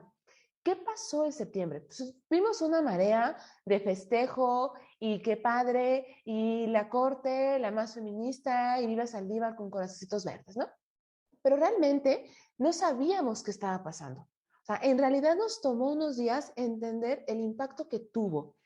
¿Qué pasó en septiembre? Pues vimos una marea de festejo y qué padre, y la corte, la más feminista, y viva Saldívar con corazoncitos verdes, ¿no? Pero realmente no sabíamos qué estaba pasando. O sea, en realidad nos tomó unos días entender el impacto que tuvo.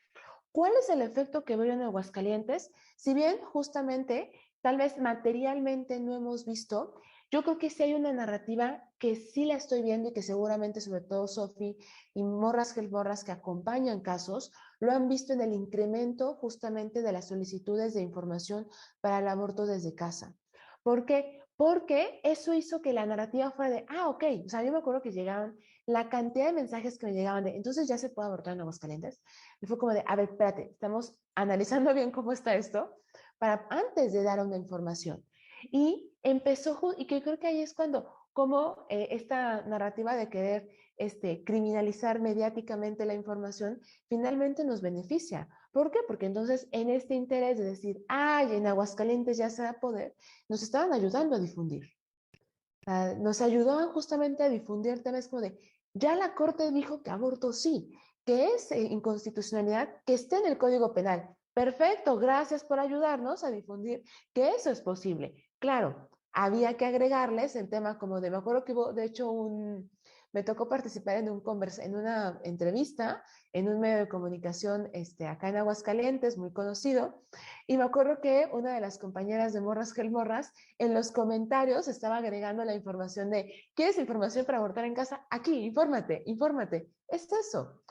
¿Cuál es el efecto que veo en Aguascalientes? Si bien justamente, tal vez materialmente no hemos visto, yo creo que sí hay una narrativa que sí la estoy viendo y que seguramente sobre todo Sofi y morras que acompañan casos, lo han visto en el incremento justamente de las solicitudes de información para el aborto desde casa. ¿Por qué? Porque eso hizo que la narrativa fuera de, ok, o sea, yo me acuerdo que llegaban la cantidad de mensajes que me llegaban de, entonces ya se puede abortar en Aguascalientes. Y fue como de, a ver, espérate, estamos analizando bien cómo está esto para antes de dar una información. Y empezó, y que creo que ahí es cuando, como esta narrativa de querer criminalizar mediáticamente la información, finalmente nos beneficia. ¿Por qué? Porque entonces en este interés de decir, ay, en Aguascalientes ya se va a poder, nos estaban ayudando a difundir. Nos ayudaban justamente a difundir temas como de, ya la Corte dijo que aborto sí, que es inconstitucionalidad, que esté en el Código Penal. Perfecto, gracias por ayudarnos a difundir que eso es posible. Claro, había que agregarles el tema como de, me acuerdo que hubo, de hecho, me tocó participar en una entrevista en un medio de comunicación acá en Aguascalientes, muy conocido, y me acuerdo que una de las compañeras de Morras Gel Morras en los comentarios estaba agregando la información de, ¿quieres información para abortar en casa? Aquí, infórmate, infórmate. Es eso.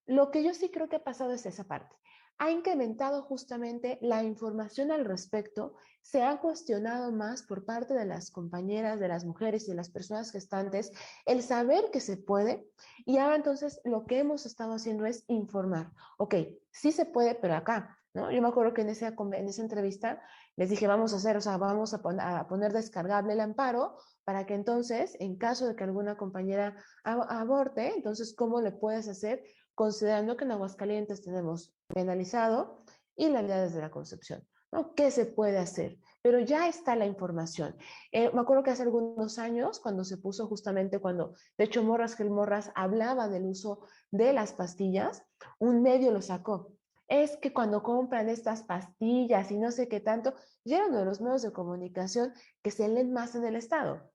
Lo que yo sí creo que ha pasado es esa parte. Ha incrementado justamente la información al respecto, se ha cuestionado más por parte de las compañeras, de las mujeres y de las personas gestantes el saber que se puede, y ahora entonces lo que hemos estado haciendo es informar. Ok, sí se puede, pero acá, ¿no? Yo me acuerdo que en esa entrevista les dije, vamos a hacer, o sea, vamos a poner descargable el amparo para que entonces, en caso de que alguna compañera aborte, entonces, ¿cómo le puedes hacer? Considerando que en Aguascalientes tenemos penalizado y la vida desde la concepción, ¿no? ¿Qué se puede hacer? Pero ya está la información. Me acuerdo que hace algunos años, cuando se puso justamente, de hecho Morras Gel Morras hablaba del uso de las pastillas, un medio lo sacó. Es que cuando compran estas pastillas y no sé qué tanto, ya era uno de los medios de comunicación que se leen más en el Estado.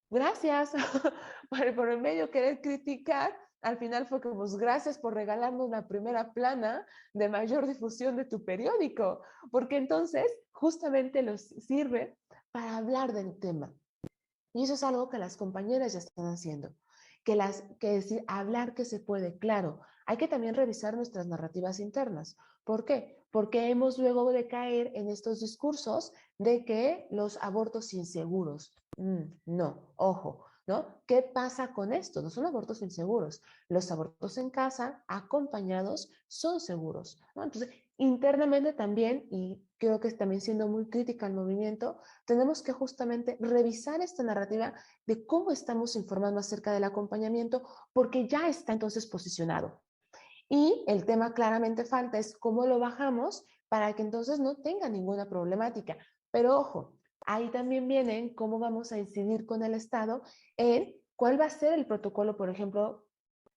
Gracias por el medio querer criticar. Al final fue como, pues, gracias por regalarnos la primera plana de mayor difusión de tu periódico, porque entonces justamente los sirve para hablar del tema. Y eso es algo que las compañeras ya están haciendo, que decir, hablar que se puede, claro. Hay que también revisar nuestras narrativas internas. ¿Por qué? Porque hemos luego de caer en estos discursos de que los abortos inseguros. No, ojo, ¿no? ¿Qué pasa con esto? No son abortos inseguros. Los abortos en casa, acompañados, son seguros, ¿no? Entonces, internamente también, y creo que también siendo muy crítica al movimiento, tenemos que justamente revisar esta narrativa de cómo estamos informando acerca del acompañamiento, porque ya está entonces posicionado. Y el tema claramente falta es cómo lo bajamos para que entonces no tenga ninguna problemática. Pero ojo, ahí también vienen cómo vamos a incidir con el Estado en cuál va a ser el protocolo, por ejemplo,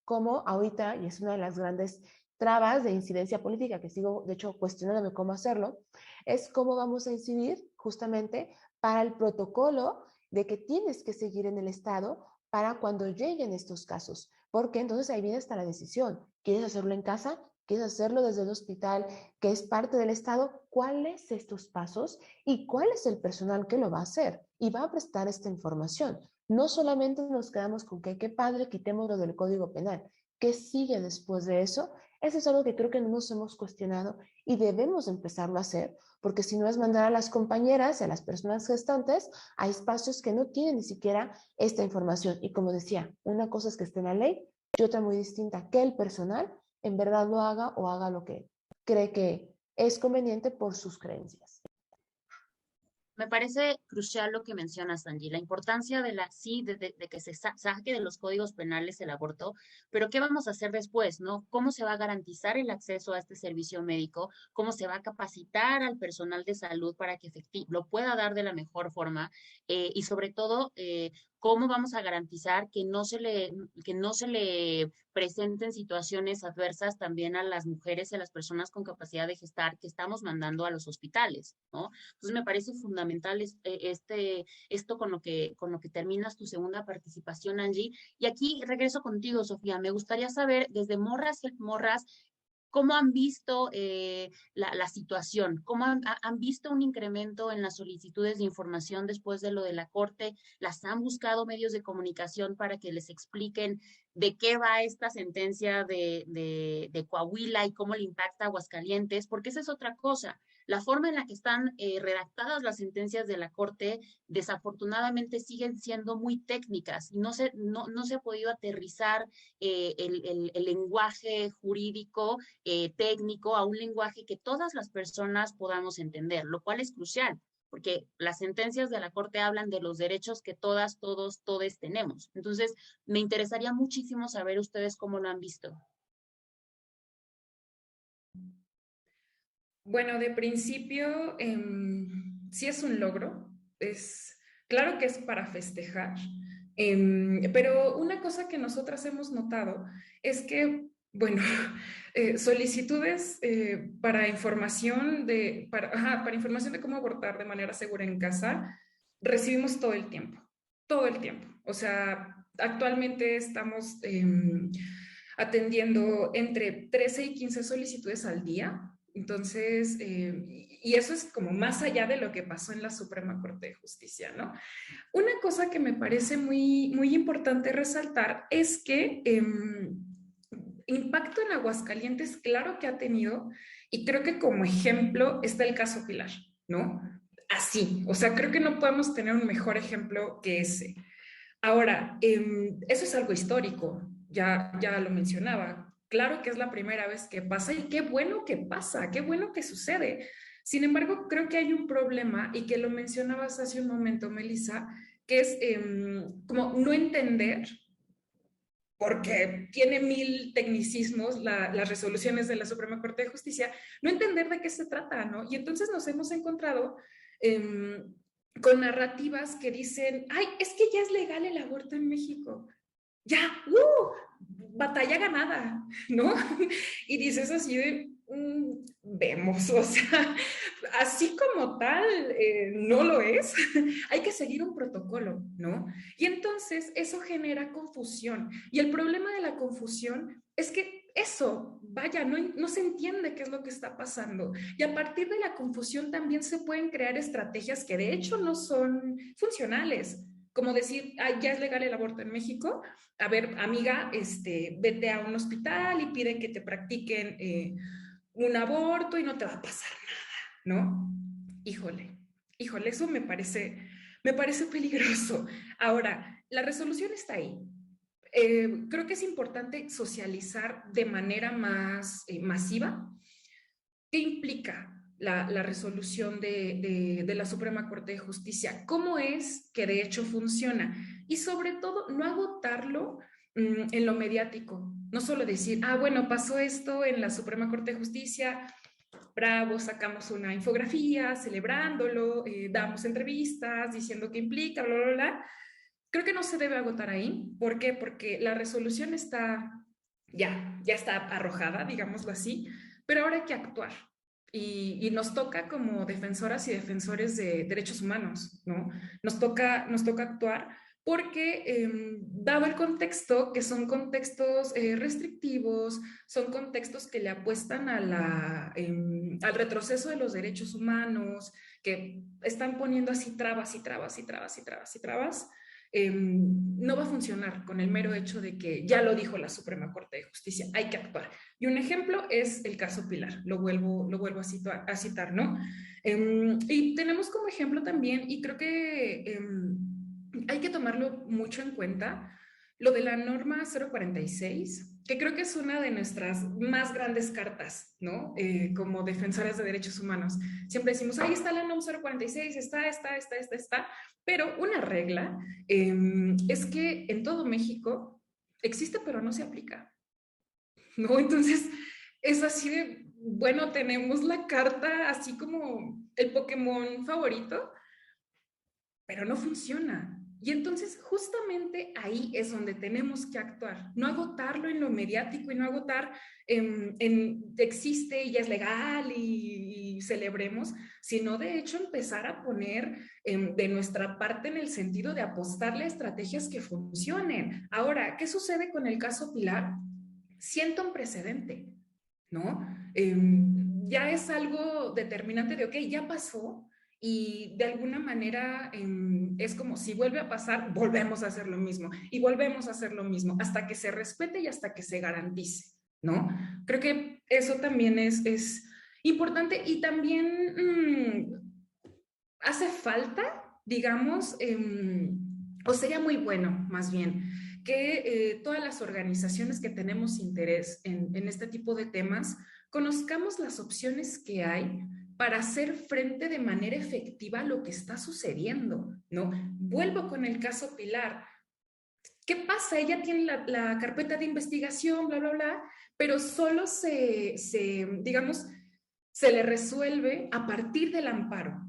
como ahorita, y es una de las grandes trabas de incidencia política que sigo, de hecho, cuestionándome cómo hacerlo, es cómo vamos a incidir justamente para el protocolo de que tienes que seguir en el Estado para cuando lleguen estos casos, porque entonces ahí viene hasta la decisión. ¿Quieres hacerlo en casa? ¿Quieres hacerlo desde el hospital que es parte del Estado? ¿Cuáles estos pasos y cuál es el personal que lo va a hacer y va a prestar esta información? No solamente nos quedamos con que qué padre, quitémoslo del Código Penal. ¿Qué sigue después de eso? Eso es algo que creo que no nos hemos cuestionado y debemos empezarlo a hacer, porque si no es mandar a las compañeras y a las personas gestantes a espacios que no tienen ni siquiera esta información. Y como decía, una cosa es que esté en la ley y otra muy distinta, que el personal en verdad lo haga o haga lo que cree que es conveniente por sus creencias. Me parece crucial lo que mencionas, Angie, la importancia de que se saque de los códigos penales el aborto, pero ¿qué vamos a hacer después, no? ¿Cómo se va a garantizar el acceso a este servicio médico? ¿Cómo se va a capacitar al personal de salud para que lo pueda dar de la mejor forma? Y sobre todo, ¿cómo vamos a garantizar que no se le presenten situaciones adversas también a las mujeres y a las personas con capacidad de gestar que estamos mandando a los hospitales, ¿no? Entonces me parece fundamental esto con lo que terminas tu segunda participación, Angie. Y aquí regreso contigo, Sofía. Me gustaría saber desde Morras, ¿cómo han visto la situación? ¿Cómo han visto un incremento en las solicitudes de información después de lo de la Corte? ¿Las han buscado medios de comunicación para que les expliquen de qué va esta sentencia de Coahuila y cómo le impacta a Aguascalientes, porque esa es otra cosa. La forma en la que están redactadas las sentencias de la Corte desafortunadamente siguen siendo muy técnicas y no se ha podido aterrizar el lenguaje jurídico técnico a un lenguaje que todas las personas podamos entender, lo cual es crucial, porque las sentencias de la Corte hablan de los derechos que todas, todos, todes tenemos. Entonces, me interesaría muchísimo saber ustedes cómo lo han visto. Bueno, de principio, sí es un logro. Claro que es para festejar. Pero una cosa que nosotras hemos notado es que, bueno, solicitudes para información para información de cómo abortar de manera segura en casa, recibimos todo el tiempo. O sea, actualmente estamos atendiendo entre 13 y 15 solicitudes al día. Entonces, y eso es como más allá de lo que pasó en la Suprema Corte de Justicia, ¿no? Una cosa que me parece muy, muy importante resaltar es que impacto en Aguascalientes, claro que ha tenido, y creo que como ejemplo está el caso Pilar, ¿no? Así, o sea, creo que no podemos tener un mejor ejemplo que ese. Ahora, eso es algo histórico, ya lo mencionaba. Claro que es la primera vez que pasa y qué bueno que pasa, qué bueno que sucede. Sin embargo, creo que hay un problema y que lo mencionabas hace un momento, Melissa, que es como no entender, porque tiene 1000 tecnicismos las resoluciones de la Suprema Corte de Justicia, no entender de qué se trata, ¿no? Y entonces nos hemos encontrado con narrativas que dicen, ay, es que ya es legal el aborto en México. Ya, batalla ganada, ¿no? Y dices así de, vemos, o sea, así como tal, no lo es, hay que seguir un protocolo, ¿no? Y entonces eso genera confusión. Y el problema de la confusión es que eso, vaya, no se entiende qué es lo que está pasando. Y a partir de la confusión también se pueden crear estrategias que de hecho no son funcionales. Como decir, ay, ya es legal el aborto en México. A ver, amiga, vete a un hospital y pide que te practiquen un aborto y no te va a pasar nada, ¿no? Híjole, eso me parece peligroso. Ahora, la resolución está ahí. Creo que es importante socializar de manera más masiva. ¿Qué implica la resolución de la Suprema Corte de Justicia? ¿Cómo es que de hecho funciona? Y sobre todo, no agotarlo en lo mediático. No solo decir, bueno, pasó esto en la Suprema Corte de Justicia, bravo, sacamos una infografía celebrándolo, damos entrevistas diciendo qué implica, bla, bla, bla. Creo que no se debe agotar ahí. ¿Por qué? Porque la resolución está, ya está arrojada, digámoslo así, pero ahora hay que actuar. Y nos toca como defensoras y defensores de derechos humanos, ¿no? Nos toca actuar porque, dado el contexto, que son contextos restrictivos, son contextos que le apuestan al retroceso de los derechos humanos, que están poniendo así trabas y trabas y trabas y trabas y trabas, no va a funcionar con el mero hecho de que ya lo dijo la Suprema Corte de Justicia, hay que actuar. Y un ejemplo es el caso Pilar, lo vuelvo a citar, ¿no? Y tenemos como ejemplo también, y creo que hay que tomarlo mucho en cuenta, lo de la norma 046, que creo que es una de nuestras más grandes cartas, ¿no? Como defensoras de derechos humanos. Siempre decimos, ahí está la norma 046, está, pero una regla es que en todo México existe, pero no se aplica, ¿no? Entonces, es así de, bueno, tenemos la carta así como el Pokémon favorito, pero no funciona. Y entonces justamente ahí es donde tenemos que actuar, no agotarlo en lo mediático y no agotar en existe y ya es legal y celebremos, sino de hecho empezar a poner de nuestra parte en el sentido de apostarle a estrategias que funcionen. Ahora, ¿qué sucede con el caso Pilar? Siento un precedente, ¿no? Ya es algo determinante de, ok, ya pasó, y de alguna manera es como si vuelve a pasar, volvemos a hacer lo mismo y volvemos a hacer lo mismo hasta que se respete y hasta que se garantice, ¿no? Creo que eso también es importante y también hace falta, digamos, o sería muy bueno más bien, que todas las organizaciones que tenemos interés en este tipo de temas conozcamos las opciones que hay para hacer frente de manera efectiva a lo que está sucediendo, ¿no? Vuelvo con el caso Pilar. ¿Qué pasa? Ella tiene la carpeta de investigación, bla, bla, bla, pero solo digamos, se le resuelve a partir del amparo,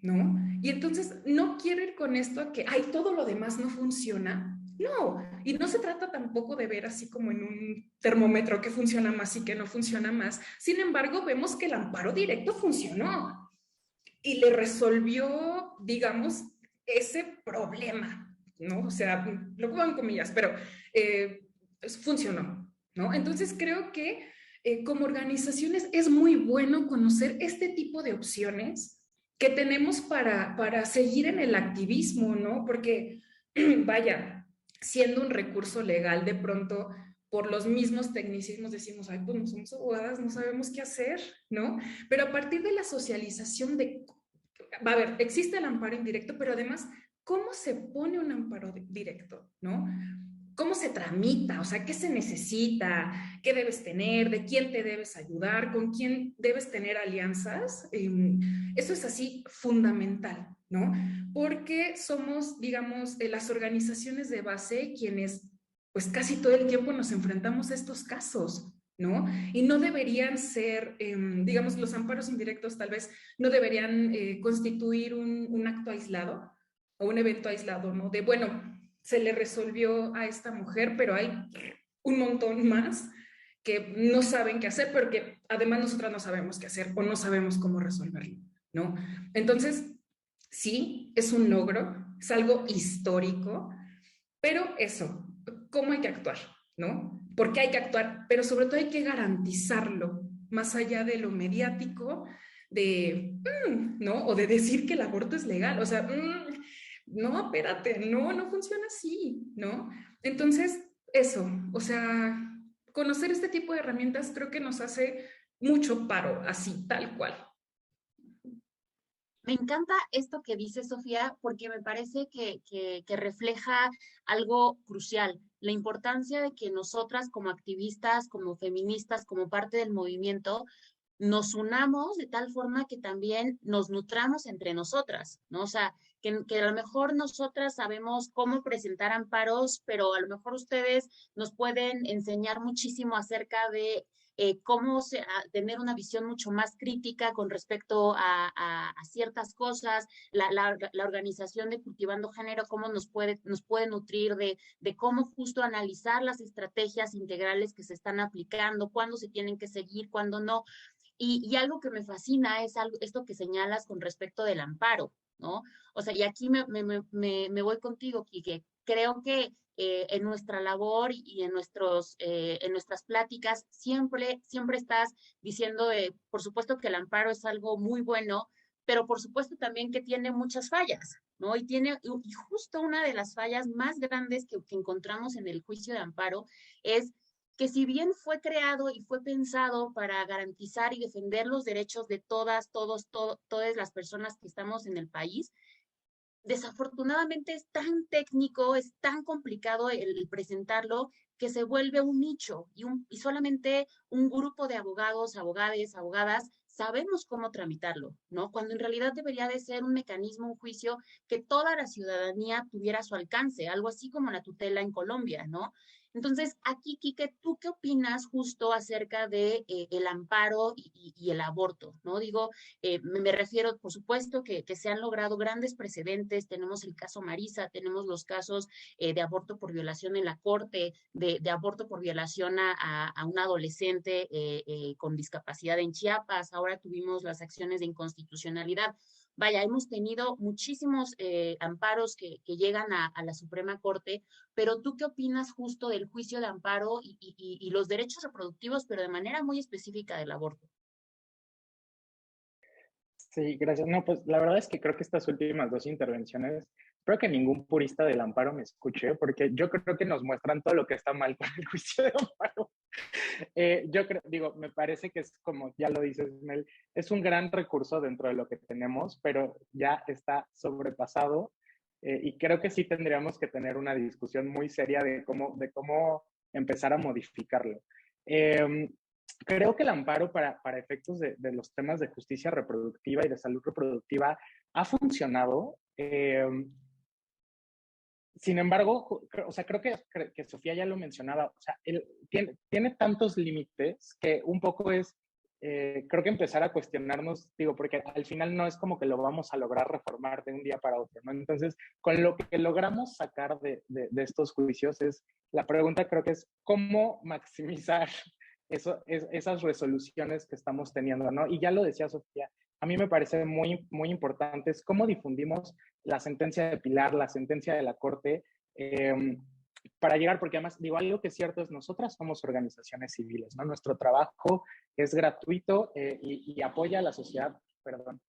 ¿no? Y entonces no quiero ir con esto a que, ay, todo lo demás no funciona. No, y no se trata tampoco de ver así como en un termómetro que funciona más y que no funciona más. Sin embargo, vemos que el amparo directo funcionó y le resolvió, digamos, ese problema, ¿no? O sea, lo pongo en comillas, pero funcionó, ¿no? Entonces creo que como organizaciones es muy bueno conocer este tipo de opciones que tenemos para seguir en el activismo, ¿no? Porque, vaya, siendo un recurso legal, de pronto, por los mismos tecnicismos decimos, ay, pues no somos abogadas, no sabemos qué hacer, ¿no? Pero a partir de la socialización de, va a ver, existe el amparo indirecto, pero además, ¿cómo se pone un amparo directo, ¿no? ¿Cómo se tramita? O sea, ¿qué se necesita? ¿Qué debes tener? ¿De quién te debes ayudar? ¿Con quién debes tener alianzas? Eso es así fundamental, ¿no? Porque somos, digamos, las organizaciones de base quienes, pues casi todo el tiempo nos enfrentamos a estos casos, ¿no? Y no deberían ser, digamos, los amparos indirectos tal vez no deberían constituir un acto aislado o un evento aislado, ¿no? De, bueno, se le resolvió a esta mujer, pero hay un montón más que no saben qué hacer, pero que además nosotras no sabemos qué hacer o no sabemos cómo resolverlo, ¿no? Entonces, sí, es un logro, es algo histórico, pero eso, ¿cómo hay que actuar? ¿No? ¿Por qué hay que actuar? Pero sobre todo hay que garantizarlo, más allá de lo mediático, ¿no? O de decir que el aborto es legal, o sea, no, espérate, no, no funciona así, ¿no? Entonces, eso, o sea, conocer este tipo de herramientas creo que nos hace mucho paro, así, tal cual. Me encanta esto que dice Sofía porque me parece que refleja algo crucial, la importancia de que nosotras como activistas, como feministas, como parte del movimiento, nos unamos de tal forma que también nos nutramos entre nosotras, ¿no? O sea, que a lo mejor nosotras sabemos cómo presentar amparos, pero a lo mejor ustedes nos pueden enseñar muchísimo acerca de tener una visión mucho más crítica con respecto a ciertas cosas, la organización de Cultivando Género, cómo nos puede nutrir de cómo justo analizar las estrategias integrales que se están aplicando, cuándo se tienen que seguir, cuándo no. Y algo que me fascina es esto que señalas con respecto del amparo, ¿no? O sea, y aquí me voy contigo, Quique. Creo que en nuestra labor y en nuestras pláticas siempre estás diciendo, por supuesto que el amparo es algo muy bueno, pero por supuesto también que tiene muchas fallas, ¿no? Y justo una de las fallas más grandes que encontramos en el juicio de amparo es que si bien fue creado y fue pensado para garantizar y defender los derechos de todas las personas que estamos en el país, desafortunadamente es tan técnico, es tan complicado el presentarlo que se vuelve un nicho y solamente un grupo de abogados, abogadas sabemos cómo tramitarlo, ¿no? Cuando en realidad debería de ser un mecanismo, un juicio que toda la ciudadanía tuviera a su alcance, algo así como la tutela en Colombia, ¿no? Entonces, aquí, Quique, ¿tú qué opinas justo acerca de el amparo y el aborto, ¿no? Digo, me refiero, por supuesto, que se han logrado grandes precedentes. Tenemos el caso Marisa, tenemos los casos de aborto por violación en la corte, de aborto por violación a un adolescente con discapacidad en Chiapas. Ahora tuvimos las acciones de inconstitucionalidad. Vaya, hemos tenido muchísimos amparos que llegan a la Suprema Corte, pero ¿tú qué opinas justo del juicio de amparo y los derechos reproductivos, pero de manera muy específica del aborto? Sí, gracias. No, pues la verdad es que creo que estas últimas dos intervenciones, espero que ningún purista del amparo me escuche, porque yo creo que nos muestran todo lo que está mal con el juicio de amparo. Yo creo, digo, me parece que es como, ya lo dices, Mel, es un gran recurso dentro de lo que tenemos, pero ya está sobrepasado y creo que sí tendríamos que tener una discusión muy seria de cómo empezar a modificarlo. Creo que el amparo para efectos de los temas de justicia reproductiva y de salud reproductiva ha funcionado. Sin embargo, o sea, creo que Sofía ya lo mencionaba, o sea, él tiene tantos límites que un poco es, creo que empezar a cuestionarnos, digo, porque al final no es como que lo vamos a lograr reformar de un día para otro, ¿no? Entonces, con lo que logramos sacar de estos juicios la pregunta creo que es cómo maximizar esas resoluciones que estamos teniendo, ¿no? Y ya lo decía Sofía, a mí me parece muy, muy importante es cómo difundimos la sentencia de Pilar, la sentencia de la Corte, para llegar, porque además, digo, algo que es cierto es nosotras somos organizaciones civiles, ¿no? Nuestro trabajo es gratuito y apoya a la sociedad, perdón.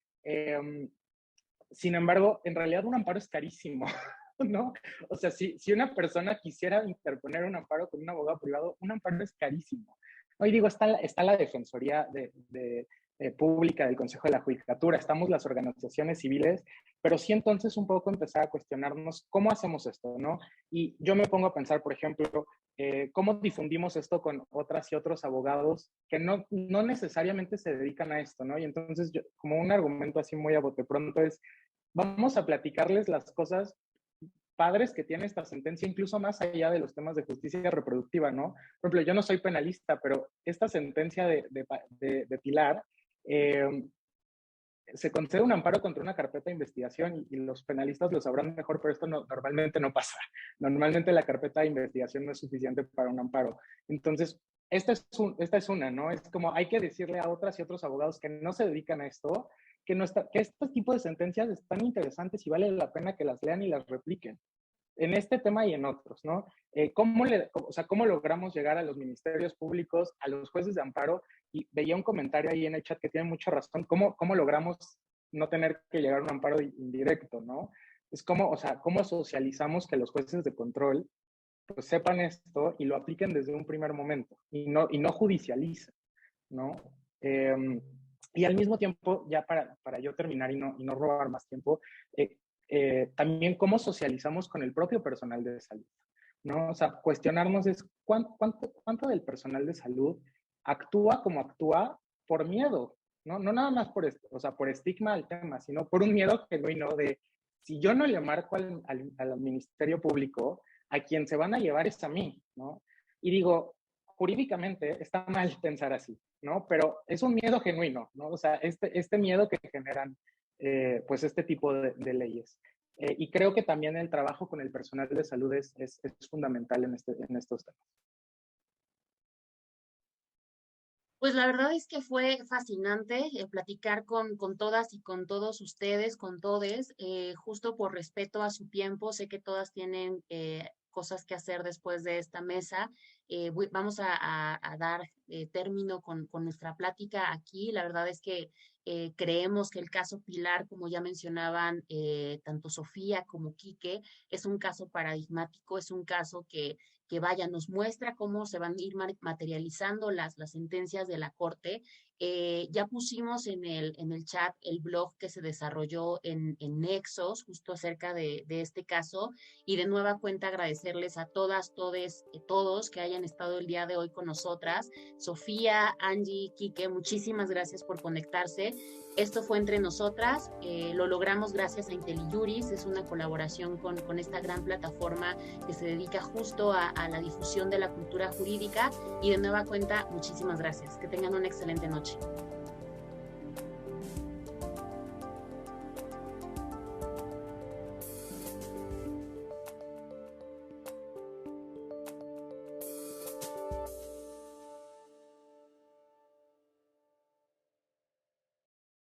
Sin embargo, en realidad un amparo es carísimo, ¿no? O sea, si una persona quisiera interponer un amparo con un abogado privado, un amparo es carísimo. Hoy digo, está la Defensoría Pública del Consejo de la Judicatura, estamos las organizaciones civiles, pero sí entonces un poco empezar a cuestionarnos cómo hacemos esto, ¿no? Y yo me pongo a pensar, por ejemplo, cómo difundimos esto con otras y otros abogados que no necesariamente se dedican a esto, ¿no? Y entonces, como un argumento así muy a bote pronto es, vamos a platicarles las cosas padres que tiene esta sentencia, incluso más allá de los temas de justicia reproductiva, ¿no? Por ejemplo, yo no soy penalista, pero esta sentencia de Pilar, se concede un amparo contra una carpeta de investigación y los penalistas lo sabrán mejor, pero esto normalmente no pasa. Normalmente la carpeta de investigación no es suficiente para un amparo. Entonces, esta es una, ¿no? Es como hay que decirle a otras y otros abogados que no se dedican a esto, que este tipo de sentencias están interesantes y vale la pena que las lean y las repliquen. En este tema y en otros, ¿no? ¿Cómo logramos llegar a los ministerios públicos, a los jueces de amparo? Y veía un comentario ahí en el chat que tiene mucha razón. ¿Cómo logramos no tener que llegar a un amparo indirecto, ¿no? Es cómo socializamos que los jueces de control pues sepan esto y lo apliquen desde un primer momento y no judicialicen, ¿no? Y al mismo tiempo, ya para yo terminar y no robar más tiempo, también cómo socializamos con el propio personal de salud, ¿no? O sea, cuestionarnos es cuánto del personal de salud actúa como actúa por miedo, ¿no? No nada más por estigma al tema, sino por un miedo genuino de si yo no le marco al Ministerio Público, a quien se van a llevar es a mí, ¿no? Y digo, jurídicamente está mal pensar así, ¿no? Pero es un miedo genuino, ¿no? O sea, este miedo que generan pues este tipo de leyes. Y creo que también el trabajo con el personal de salud es fundamental en estos temas. Pues la verdad es que fue fascinante platicar con todas y con todos ustedes, con todes, justo por respeto a su tiempo. Sé que todas tienen cosas que hacer después de esta mesa. Vamos a dar término con nuestra plática aquí. La verdad es que creemos que el caso Pilar, como ya mencionaban tanto Sofía como Quique, es un caso paradigmático, es un caso que vaya, nos muestra cómo se van a ir materializando las sentencias de la Corte. Ya pusimos en el chat el blog que se desarrolló en Nexos, justo acerca de este caso, y de nueva cuenta agradecerles a todas, todes, todos que hayan estado el día de hoy con nosotras. Sofía, Angie, Quique, muchísimas gracias por conectarse. Esto fue Entre Nosotras, lo logramos gracias a IntelliJuris, es una colaboración con esta gran plataforma que se dedica justo a la difusión de la cultura jurídica, y de nueva cuenta, muchísimas gracias. Que tengan una excelente noche.